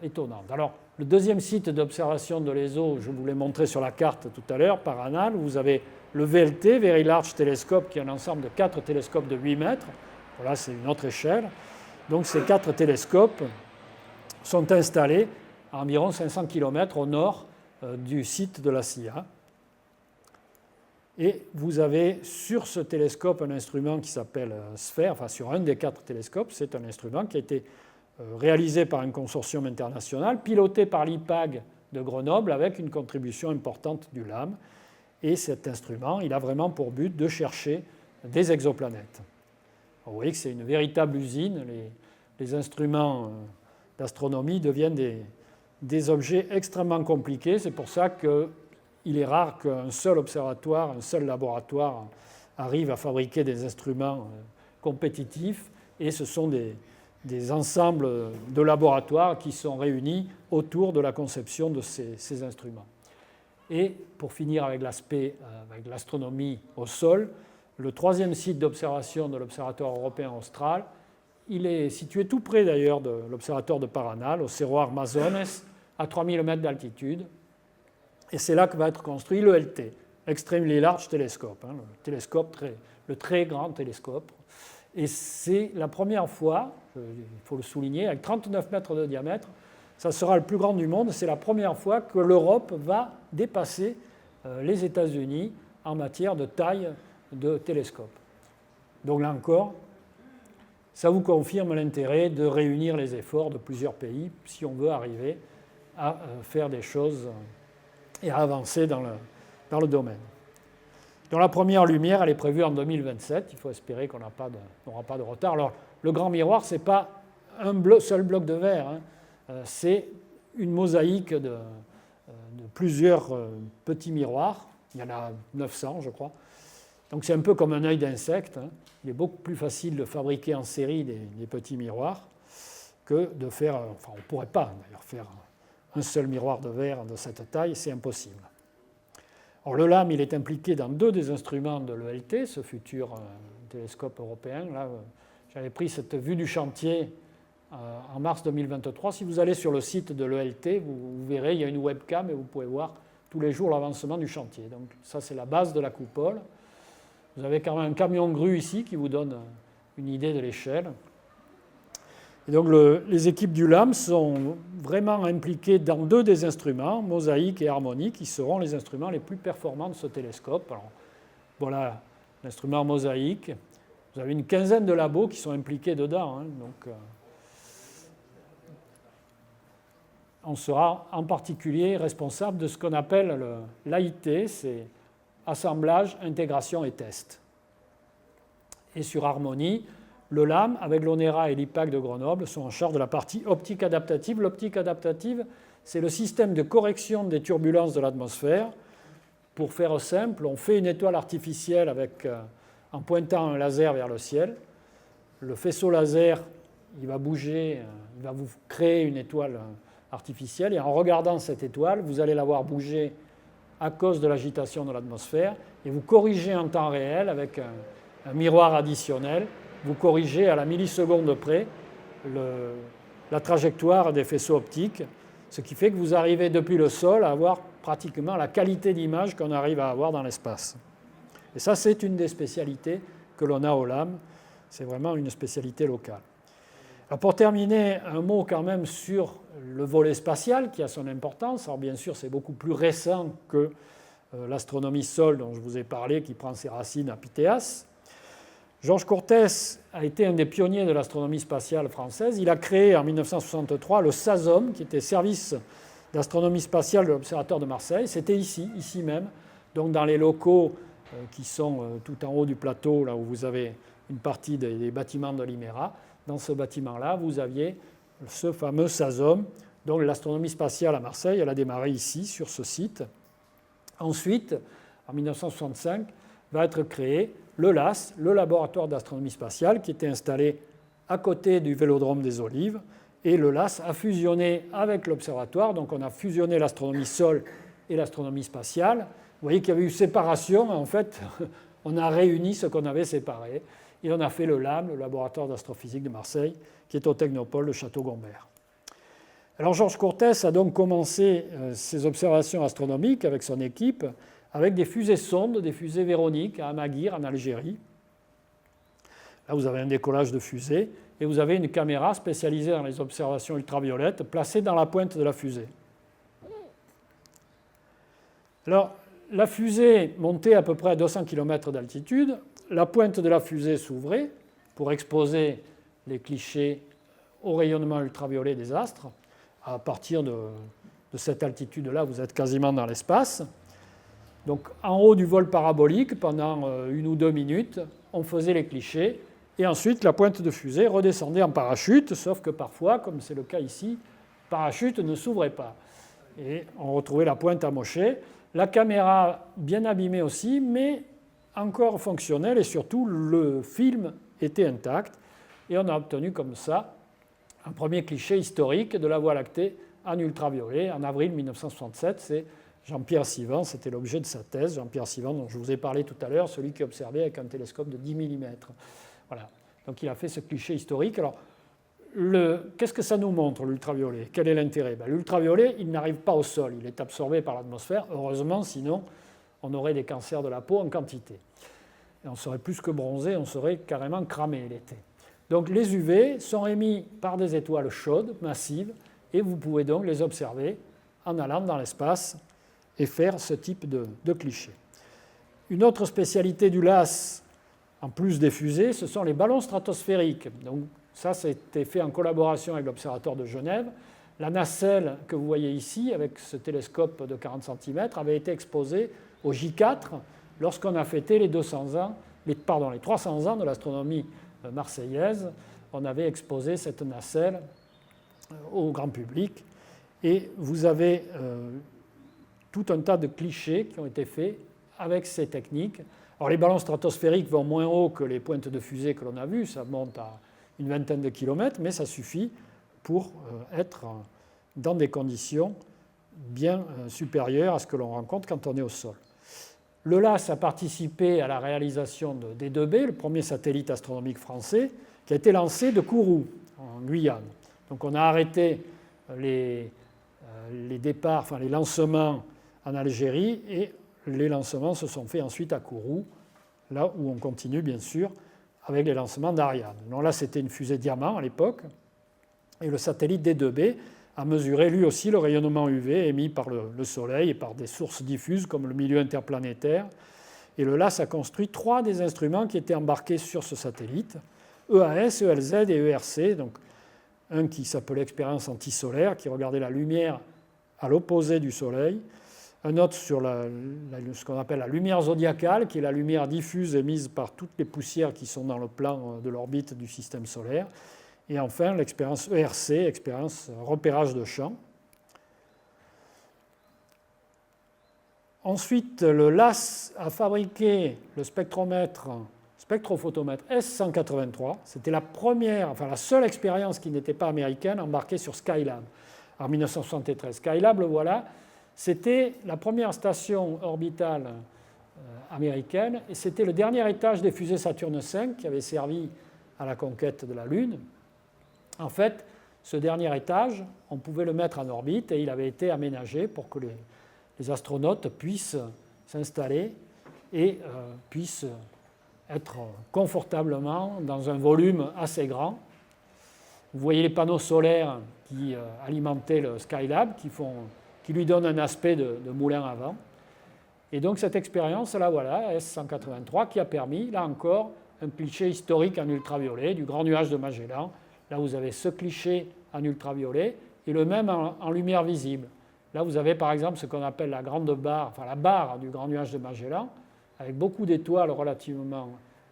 étonnante. Alors, le deuxième site d'observation de l'ESO, je vous l'ai montré sur la carte tout à l'heure, par Anal, vous avez le VLT, Very Large Telescope, qui est un ensemble de 4 télescopes de 8 mètres. Voilà, c'est une autre échelle. Donc ces 4 télescopes sont installés à environ 500 km au nord du site de la CIA. Et vous avez sur ce télescope un instrument qui s'appelle SPHERE, enfin sur un des 4 télescopes, c'est un instrument qui a été réalisé par un consortium international, piloté par l'IPAG de Grenoble avec une contribution importante du LAM. Et cet instrument, il a vraiment pour but de chercher des exoplanètes. Vous voyez que c'est une véritable usine. Les instruments d'astronomie deviennent des objets extrêmement compliqués. C'est pour ça qu'il est rare qu'un seul observatoire, un seul laboratoire arrive à fabriquer des instruments compétitifs. Et ce sont des ensembles de laboratoires qui sont réunis autour de la conception de ces instruments. Et pour finir avec l'aspect avec l'astronomie au sol, le troisième site d'observation de l'Observatoire européen austral, il est situé tout près d'ailleurs de l'observatoire de Paranal, au Cerro Armazones, à 3000 mètres d'altitude. Et c'est là que va être construit l'ELT, Extremely Large Telescope, le très grand télescope. Et c'est la première fois, il faut le souligner, avec 39 mètres de diamètre, ça sera le plus grand du monde. C'est la première fois que l'Europe va dépasser les États-Unis en matière de taille de télescope. Donc là encore, ça vous confirme l'intérêt de réunir les efforts de plusieurs pays si on veut arriver à faire des choses et à avancer dans le domaine. Donc la première lumière, elle est prévue en 2027. Il faut espérer qu'on n'aura pas de retard. Alors, le grand miroir, ce n'est pas un seul bloc de verre, hein. C'est une mosaïque de plusieurs petits miroirs. Il y en a 900, je crois. Donc c'est un peu comme un œil d'insecte, hein. Il est beaucoup plus facile de fabriquer en série des petits miroirs que de faire, enfin on ne pourrait pas d'ailleurs faire un seul miroir de verre de cette taille, c'est impossible. Alors le LAM, il est impliqué dans 2 des instruments de l'ELT, ce futur télescope européen. Là, j'avais pris cette vue du chantier en mars 2023. Si vous allez sur le site de l'ELT, vous verrez, il y a une webcam et vous pouvez voir tous les jours l'avancement du chantier. Donc ça, c'est la base de la coupole. Vous avez quand même un camion grue ici qui vous donne une idée de l'échelle. Et donc les équipes du LAM sont vraiment impliquées dans 2 des instruments, Mosaïque et Harmonie, qui seront les instruments les plus performants de ce télescope. Alors, voilà l'instrument Mosaïque. Vous avez une quinzaine de labos qui sont impliqués dedans, hein, donc on sera en particulier responsable de ce qu'on appelle l'AIT, c'est assemblage, intégration et test. Et sur Harmonie, le LAM, avec l'ONERA et l'IPAC de Grenoble, sont en charge de la partie optique adaptative. L'optique adaptative, c'est le système de correction des turbulences de l'atmosphère. Pour faire simple, on fait une étoile artificielle en pointant un laser vers le ciel. Le faisceau laser, il va bouger, il va vous créer une étoile artificielle. Et en regardant cette étoile, vous allez la voir bouger à cause de l'agitation de l'atmosphère. Et vous corrigez en temps réel avec un miroir additionnel. Vous corrigez à la milliseconde près la trajectoire des faisceaux optiques, ce qui fait que vous arrivez depuis le sol à avoir pratiquement la qualité d'image qu'on arrive à avoir dans l'espace. Et ça, c'est une des spécialités que l'on a au LAM. C'est vraiment une spécialité locale. Alors pour terminer, un mot quand même sur le volet spatial qui a son importance. Alors bien sûr, c'est beaucoup plus récent que l'astronomie Sol dont je vous ai parlé, qui prend ses racines à Pythéas. Georges Courtès a été un des pionniers de l'astronomie spatiale française. Il a créé en 1963 le SASOM, qui était Service d'astronomie spatiale de l'Observatoire de Marseille. C'était ici même, donc dans les locaux qui sont tout en haut du plateau, là où vous avez une partie des bâtiments de l'IMERA. Dans ce bâtiment-là, vous aviez ce fameux SASOM. Donc l'astronomie spatiale à Marseille, elle a démarré ici, sur ce site. Ensuite, en 1965, va être créé le LAS, le laboratoire d'astronomie spatiale, qui était installé à côté du Vélodrome des Olives. Et le LAS a fusionné avec l'observatoire, donc on a fusionné l'astronomie Sol et l'astronomie spatiale. Vous voyez qu'il y avait eu séparation, en fait, on a réuni ce qu'on avait séparé. Et on a fait le LAM, le laboratoire d'astrophysique de Marseille, qui est au Technopole de Château-Gombert. Alors Georges Courtès a donc commencé ses observations astronomiques avec son équipe avec des fusées-sondes, des fusées Véronique à Amaguir en Algérie. Là, vous avez un décollage de fusée et vous avez une caméra spécialisée dans les observations ultraviolettes placée dans la pointe de la fusée. Alors, la fusée montait à peu près à 200 km d'altitude. La pointe de la fusée s'ouvrait pour exposer les clichés au rayonnement ultraviolet des astres. À partir de cette altitude-là, vous êtes quasiment dans l'espace. Donc, en haut du vol parabolique, pendant 1 ou 2 minutes, on faisait les clichés. Et ensuite, la pointe de fusée redescendait en parachute, sauf que parfois, comme c'est le cas ici, le parachute ne s'ouvrait pas. Et on retrouvait la pointe amochée. La caméra bien abîmée aussi, mais encore fonctionnelle, et surtout, le film était intact. Et on a obtenu comme ça un premier cliché historique de la Voie lactée en ultraviolet en avril 1967. C'est Jean-Pierre Sivan, c'était l'objet de sa thèse. Jean-Pierre Sivan, dont je vous ai parlé tout à l'heure, celui qui observait avec un télescope de 10 mm. Voilà. Donc il a fait ce cliché historique. Alors, qu'est-ce que ça nous montre, l'ultraviolet? Quel est l'intérêt? L'ultraviolet, il n'arrive pas au sol, il est absorbé par l'atmosphère. Heureusement, sinon, on aurait des cancers de la peau en quantité. Et on serait plus que bronzé, on serait carrément cramé l'été. Donc les UV sont émis par des étoiles chaudes, massives, et vous pouvez donc les observer en allant dans l'espace et faire ce type de cliché. Une autre spécialité du LAS, en plus des fusées, ce sont les ballons stratosphériques. Donc, ça, c'était fait en collaboration avec l'Observatoire de Genève. La nacelle que vous voyez ici, avec ce télescope de 40 cm, avait été exposée au J4 lorsqu'on a fêté les 300 ans de l'astronomie marseillaise. On avait exposé cette nacelle au grand public. Et vous avez tout un tas de clichés qui ont été faits avec ces techniques. Alors, les ballons stratosphériques vont moins haut que les pointes de fusée que l'on a vues, ça monte à une vingtaine de kilomètres, mais ça suffit pour être dans des conditions bien supérieures à ce que l'on rencontre quand on est au sol. Le LAS a participé à la réalisation de D2B, le premier satellite astronomique français, qui a été lancé de Kourou, en Guyane. Donc on a arrêté les départs, enfin les lancements en Algérie, et les lancements se sont faits ensuite à Kourou, là où on continue bien sûr avec les lancements d'Ariane. Donc là, c'était une fusée Diamant à l'époque, et le satellite D2B a mesuré lui aussi le rayonnement UV émis par le Soleil et par des sources diffuses comme le milieu interplanétaire. Et le LAS a construit 3 des instruments qui étaient embarqués sur ce satellite, EAS, ELZ et ERC. Donc un qui s'appelait expérience antisolaire, qui regardait la lumière à l'opposé du Soleil, un autre sur ce qu'on appelle la lumière zodiacale, qui est la lumière diffuse émise par toutes les poussières qui sont dans le plan de l'orbite du système solaire. Et enfin, l'expérience ERC, expérience repérage de champs. Ensuite, le LAS a fabriqué le spectrophotomètre S183. C'était la seule expérience qui n'était pas américaine embarquée sur Skylab en 1973. Skylab, le voilà. C'était la première station orbitale américaine et c'était le dernier étage des fusées Saturne V qui avait servi à la conquête de la Lune. En fait, ce dernier étage, on pouvait le mettre en orbite et il avait été aménagé pour que les astronautes puissent s'installer et puissent être confortablement dans un volume assez grand. Vous voyez les panneaux solaires qui alimentaient le Skylab, qui lui donnent un aspect de moulin à vent. Et donc cette expérience, là voilà, S183, qui a permis, là encore, un cliché historique en ultraviolet du grand nuage de Magellan. Là, vous avez ce cliché en ultraviolet et le même en lumière visible. Là, vous avez par exemple ce qu'on appelle la grande barre, enfin la barre du grand nuage de Magellan, avec beaucoup d'étoiles relativement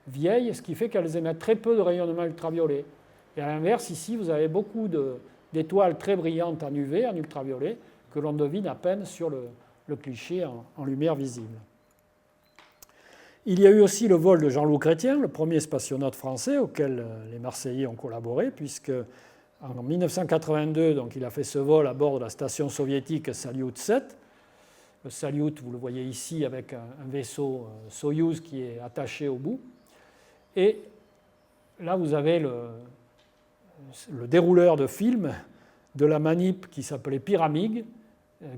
vieilles, ce qui fait qu'elles émettent très peu de rayonnement ultraviolet. Et à l'inverse, ici, vous avez beaucoup d'étoiles très brillantes en UV, en ultraviolet, que l'on devine à peine sur le cliché en lumière visible. Il y a eu aussi le vol de Jean-Loup Chrétien, le premier spationaute français auquel les Marseillais ont collaboré, puisque en 1982, donc, il a fait ce vol à bord de la station soviétique Salyut 7. Le Salyut, vous le voyez ici, avec un vaisseau Soyouz qui est attaché au bout. Et là, vous avez le dérouleur de film de la manip qui s'appelait Pyramide,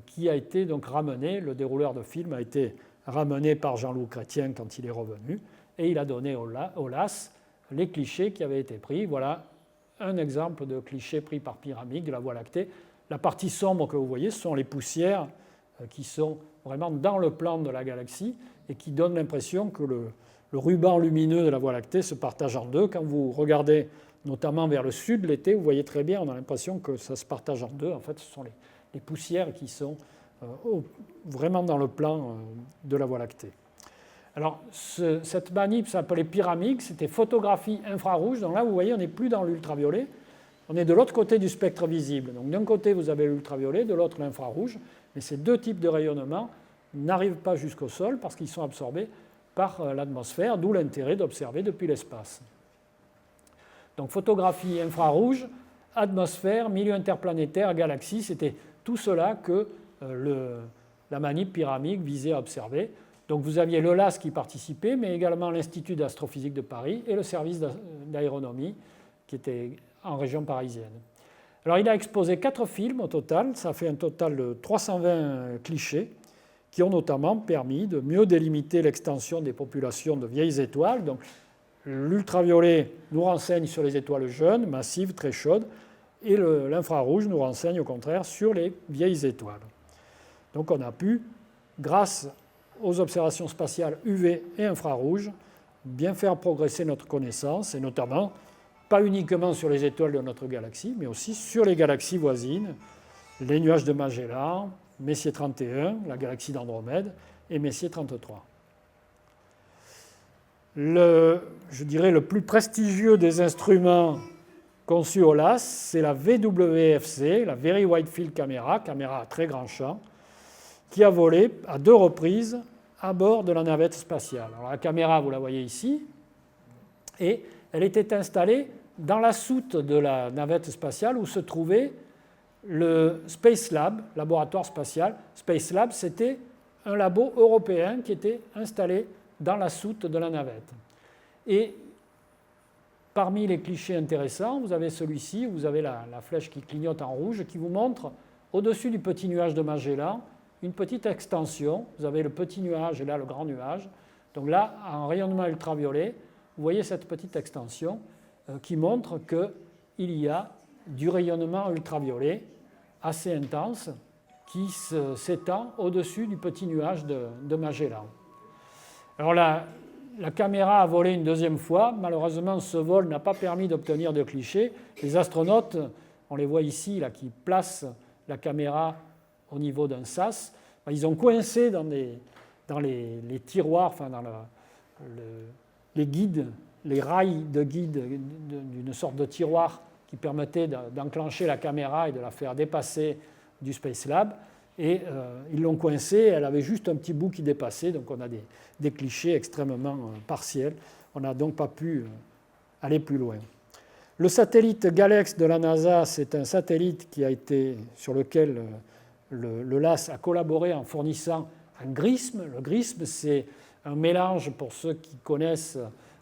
qui a été donc ramené, le dérouleur de film a été ramené par Jean-Loup Chrétien quand il est revenu, et il a donné au LAS les clichés qui avaient été pris. Voilà un exemple de cliché pris par Pyramide de la Voie lactée. La partie sombre que vous voyez, ce sont les poussières qui sont vraiment dans le plan de la galaxie et qui donnent l'impression que le ruban lumineux de la Voie lactée se partage en deux. Quand vous regardez notamment vers le sud l'été, vous voyez très bien, on a l'impression que ça se partage en deux. En fait, ce sont les poussières qui sont vraiment dans le plan de la Voie lactée. Alors, cette manip s'appelait Pyramide, c'était photographie infrarouge. Donc là, vous voyez, on n'est plus dans l'ultraviolet, on est de l'autre côté du spectre visible. Donc d'un côté, vous avez l'ultraviolet, de l'autre, l'infrarouge. Mais ces deux types de rayonnement n'arrivent pas jusqu'au sol parce qu'ils sont absorbés par l'atmosphère, d'où l'intérêt d'observer depuis l'espace. Donc photographie infrarouge, atmosphère, milieu interplanétaire, galaxie, c'était tout cela que la manip Pyramide visait à observer. Donc vous aviez le LAS qui participait, mais également l'Institut d'astrophysique de Paris et le service d'aéronomie qui était en région parisienne. Alors il a exposé 4 films au total, ça fait un total de 320 clichés qui ont notamment permis de mieux délimiter l'extension des populations de vieilles étoiles. Donc l'ultraviolet nous renseigne sur les étoiles jeunes, massives, très chaudes, et l'infrarouge nous renseigne au contraire sur les vieilles étoiles. Donc on a pu, grâce aux observations spatiales UV et infrarouges, bien faire progresser notre connaissance, et notamment, pas uniquement sur les étoiles de notre galaxie, mais aussi sur les galaxies voisines, les nuages de Magellan, Messier 31, la galaxie d'Andromède, et Messier 33. Je dirais le plus prestigieux des instruments conçus au LAS, c'est la VWFC, la Very Wide Field Camera, caméra à très grand champ, qui a volé à 2 reprises à bord de la navette spatiale. Alors, la caméra, vous la voyez ici, et elle était installée dans la soute de la navette spatiale où se trouvait le Space Lab, laboratoire spatial. Space Lab, c'était un labo européen qui était installé dans la soute de la navette. Et parmi les clichés intéressants, vous avez celui-ci, vous avez la flèche qui clignote en rouge, qui vous montre, au-dessus du petit nuage de Magellan, une petite extension. Vous avez le petit nuage et là le grand nuage. Donc là, en rayonnement ultraviolet, vous voyez cette petite extension qui montre qu'il y a du rayonnement ultraviolet assez intense qui s'étend au-dessus du petit nuage de Magellan. Alors la caméra a volé une deuxième fois. Malheureusement, ce vol n'a pas permis d'obtenir de clichés. Les astronautes, on les voit ici, là, qui placent la caméra au niveau d'un sas, ils ont coincé dans les tiroirs, enfin dans les guides, les rails de guide d'une sorte de tiroir qui permettait d'enclencher la caméra et de la faire dépasser du Space Lab. Et ils l'ont coincée, elle avait juste un petit bout qui dépassait, donc on a des clichés extrêmement partiels. On n'a donc pas pu aller plus loin. Le satellite Galex de la NASA, c'est un satellite sur lequel le LAS a collaboré en fournissant un GRISM. Le GRISM, c'est un mélange, pour ceux qui connaissent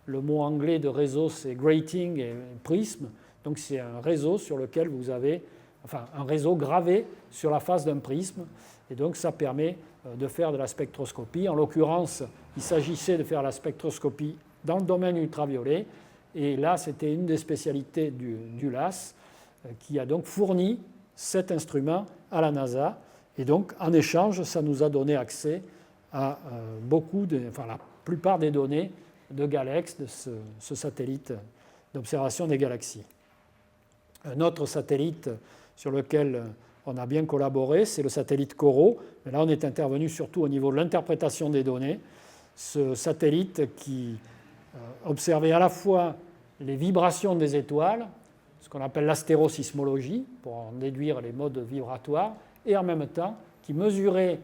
le mot anglais de réseau, c'est grating et prisme. Donc c'est un réseau sur lequel vous avez, un réseau gravé sur la face d'un prisme. Et donc ça permet de faire de la spectroscopie. En l'occurrence, il s'agissait de faire la spectroscopie dans le domaine ultraviolet. Et là, c'était une des spécialités du LAS qui a donc fourni cet instrument à la NASA. Et donc, en échange, ça nous a donné accès à la plupart des données de Galex, de ce satellite d'observation des galaxies. Un autre satellite sur lequel on a bien collaboré, c'est le satellite COROT. Mais là, on est intervenu surtout au niveau de l'interprétation des données. Ce satellite qui observait à la fois les vibrations des étoiles, ce qu'on appelle l'astérosismologie, pour en déduire les modes vibratoires, et en même temps qui mesurait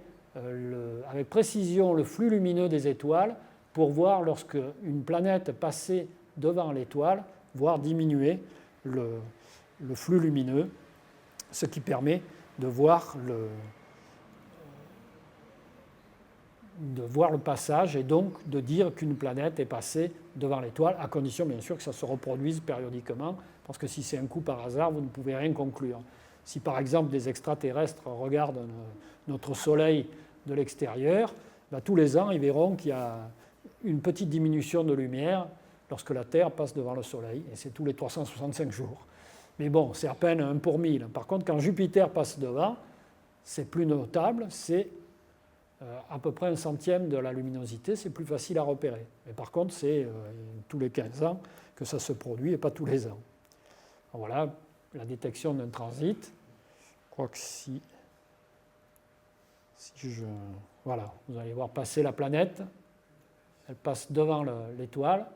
avec précision le flux lumineux des étoiles pour voir lorsque une planète passait devant l'étoile, voir diminuer le flux lumineux, ce qui permet de voir le passage et donc de dire qu'une planète est passée devant l'étoile, à condition bien sûr que ça se reproduise périodiquement, parce que si c'est un coup par hasard, vous ne pouvez rien conclure. Si par exemple des extraterrestres regardent notre Soleil de l'extérieur, tous les ans, ils verront qu'il y a une petite diminution de lumière lorsque la Terre passe devant le Soleil, et c'est tous les 365 jours. Mais bon, c'est à peine 1 pour 1000. Par contre, quand Jupiter passe devant, c'est plus notable, c'est à peu près 1/100 de la luminosité, c'est plus facile à repérer. Mais par contre, c'est tous les 15 ans que ça se produit et pas tous les ans. Voilà la détection d'un transit. Je crois que si je... Voilà, vous allez voir passer la planète, elle passe devant l'étoile,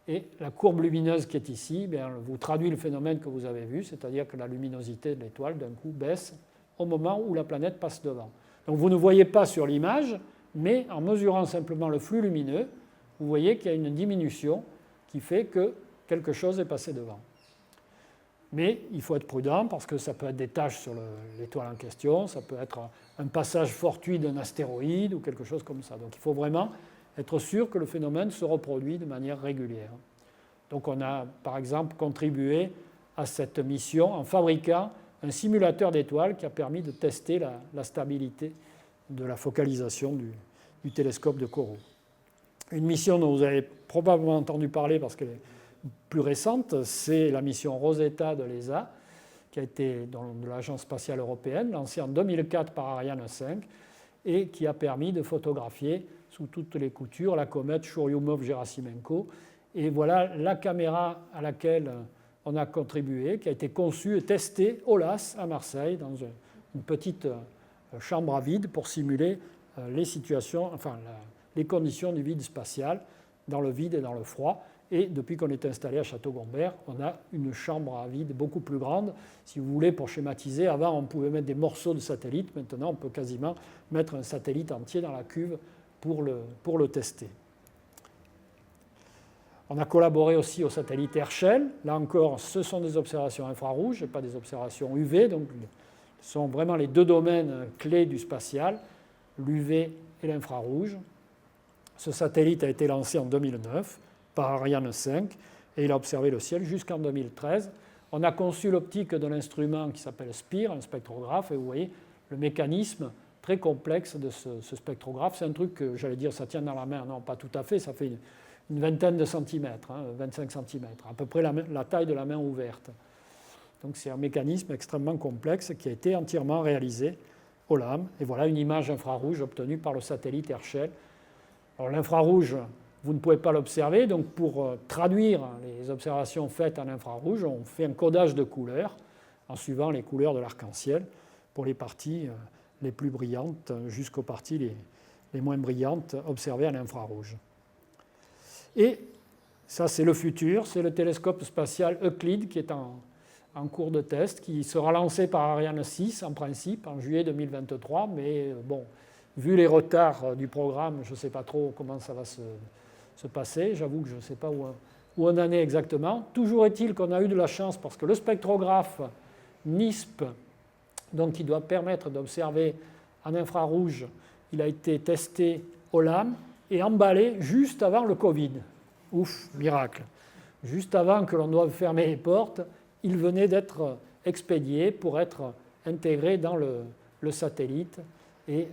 et la courbe lumineuse qui est ici, vous traduit le phénomène que vous avez vu, c'est-à-dire que la luminosité de l'étoile, d'un coup, baisse au moment où la planète passe devant. Donc vous ne voyez pas sur l'image, mais en mesurant simplement le flux lumineux, vous voyez qu'il y a une diminution qui fait que quelque chose est passé devant. Mais il faut être prudent parce que ça peut être des taches sur l'étoile en question, ça peut être un passage fortuit d'un astéroïde ou quelque chose comme ça. Donc il faut vraiment être sûr que le phénomène se reproduit de manière régulière. Donc on a par exemple contribué à cette mission en fabriquant un simulateur d'étoiles qui a permis de tester la stabilité de la focalisation du télescope de Kourou. Une mission dont vous avez probablement entendu parler parce qu'elle est plus récente, c'est la mission Rosetta de l'ESA, qui a été de l'Agence spatiale européenne, lancée en 2004 par Ariane 5, et qui a permis de photographier sous toutes les coutures la comète Churyumov-Gerasimenko. Et voilà la caméra à laquelle on a contribué, qui a été conçue et testée au LAS à Marseille, dans une petite chambre à vide pour simuler les situations, les conditions du vide spatial, dans le vide et dans le froid. Et depuis qu'on est installé à Château-Gombert, on a une chambre à vide beaucoup plus grande. Si vous voulez, pour schématiser, avant on pouvait mettre des morceaux de satellites, maintenant on peut quasiment mettre un satellite entier dans la cuve pour le tester. On a collaboré aussi au satellite Herschel. Là encore, ce sont des observations infrarouges et pas des observations UV. Donc, ce sont vraiment les deux domaines clés du spatial, l'UV et l'infrarouge. Ce satellite a été lancé en 2009 par Ariane 5 et il a observé le ciel jusqu'en 2013. On a conçu l'optique de l'instrument qui s'appelle SPIR, un spectrographe, et vous voyez le mécanisme très complexe de ce spectrographe. C'est un truc que, j'allais dire, ça tient dans la main. Non, pas tout à fait, ça fait une vingtaine de centimètres, 25 cm, à peu près la taille de la main ouverte. Donc c'est un mécanisme extrêmement complexe qui a été entièrement réalisé au LAM. Et voilà une image infrarouge obtenue par le satellite Herschel. Alors l'infrarouge, vous ne pouvez pas l'observer, donc pour traduire les observations faites en infrarouge, on fait un codage de couleurs en suivant les couleurs de l'arc-en-ciel pour les parties les plus brillantes jusqu'aux parties les moins brillantes observées en infrarouge. Et ça, c'est le futur, c'est le télescope spatial Euclide qui est en cours de test, qui sera lancé par Ariane 6 en principe en juillet 2023, mais bon, vu les retards du programme, je ne sais pas trop comment ça va se passer. J'avoue que je ne sais pas où on en est exactement. Toujours est-il qu'on a eu de la chance parce que le spectrographe NISP, donc qui doit permettre d'observer en infrarouge, il a été testé au LAM et emballé juste avant le Covid. Ouf, miracle. Juste avant que l'on doive fermer les portes, il venait d'être expédié pour être intégré dans le satellite et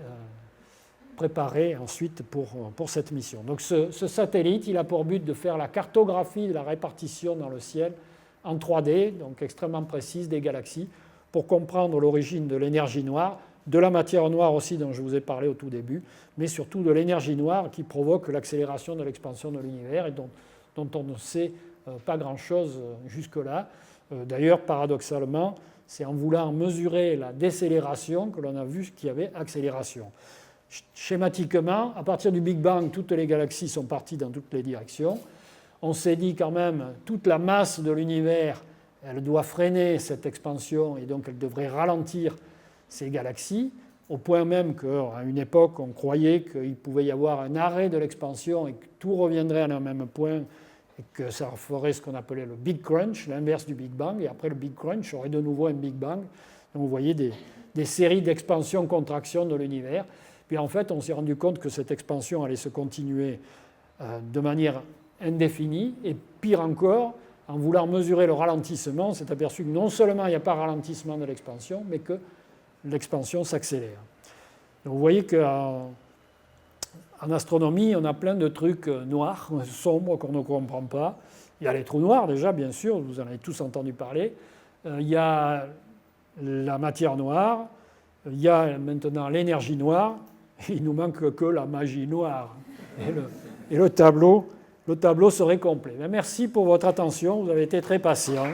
préparé ensuite pour cette mission. Donc ce satellite, il a pour but de faire la cartographie de la répartition dans le ciel en 3D, donc extrêmement précise des galaxies, pour comprendre l'origine de l'énergie noire, de la matière noire aussi dont je vous ai parlé au tout début, mais surtout de l'énergie noire qui provoque l'accélération de l'expansion de l'univers et dont on ne sait pas grand-chose jusque-là. D'ailleurs, paradoxalement, c'est en voulant mesurer la décélération que l'on a vu qu'il y avait accélération. Schématiquement, à partir du Big Bang, toutes les galaxies sont parties dans toutes les directions. On s'est dit quand même, toute la masse de l'univers, elle doit freiner cette expansion et donc elle devrait ralentir ces galaxies, au point même qu'à une époque, on croyait qu'il pouvait y avoir un arrêt de l'expansion et que tout reviendrait à un même point et que ça ferait ce qu'on appelait le Big Crunch, l'inverse du Big Bang, et après le Big Crunch, il y aurait de nouveau un Big Bang. Donc vous voyez des séries d'expansion-contraction de l'univers. Puis en fait, on s'est rendu compte que cette expansion allait se continuer de manière indéfinie, et pire encore, en voulant mesurer le ralentissement, s'est aperçu que non seulement il n'y a pas ralentissement de l'expansion, mais que l'expansion s'accélère. Donc vous voyez qu'en astronomie, on a plein de trucs noirs, sombres, qu'on ne comprend pas. Il y a les trous noirs déjà, bien sûr, vous en avez tous entendu parler. Il y a la matière noire, il y a maintenant l'énergie noire, et il ne nous manque que la magie noire. Et le tableau serait complet. Merci pour votre attention, vous avez été très patients.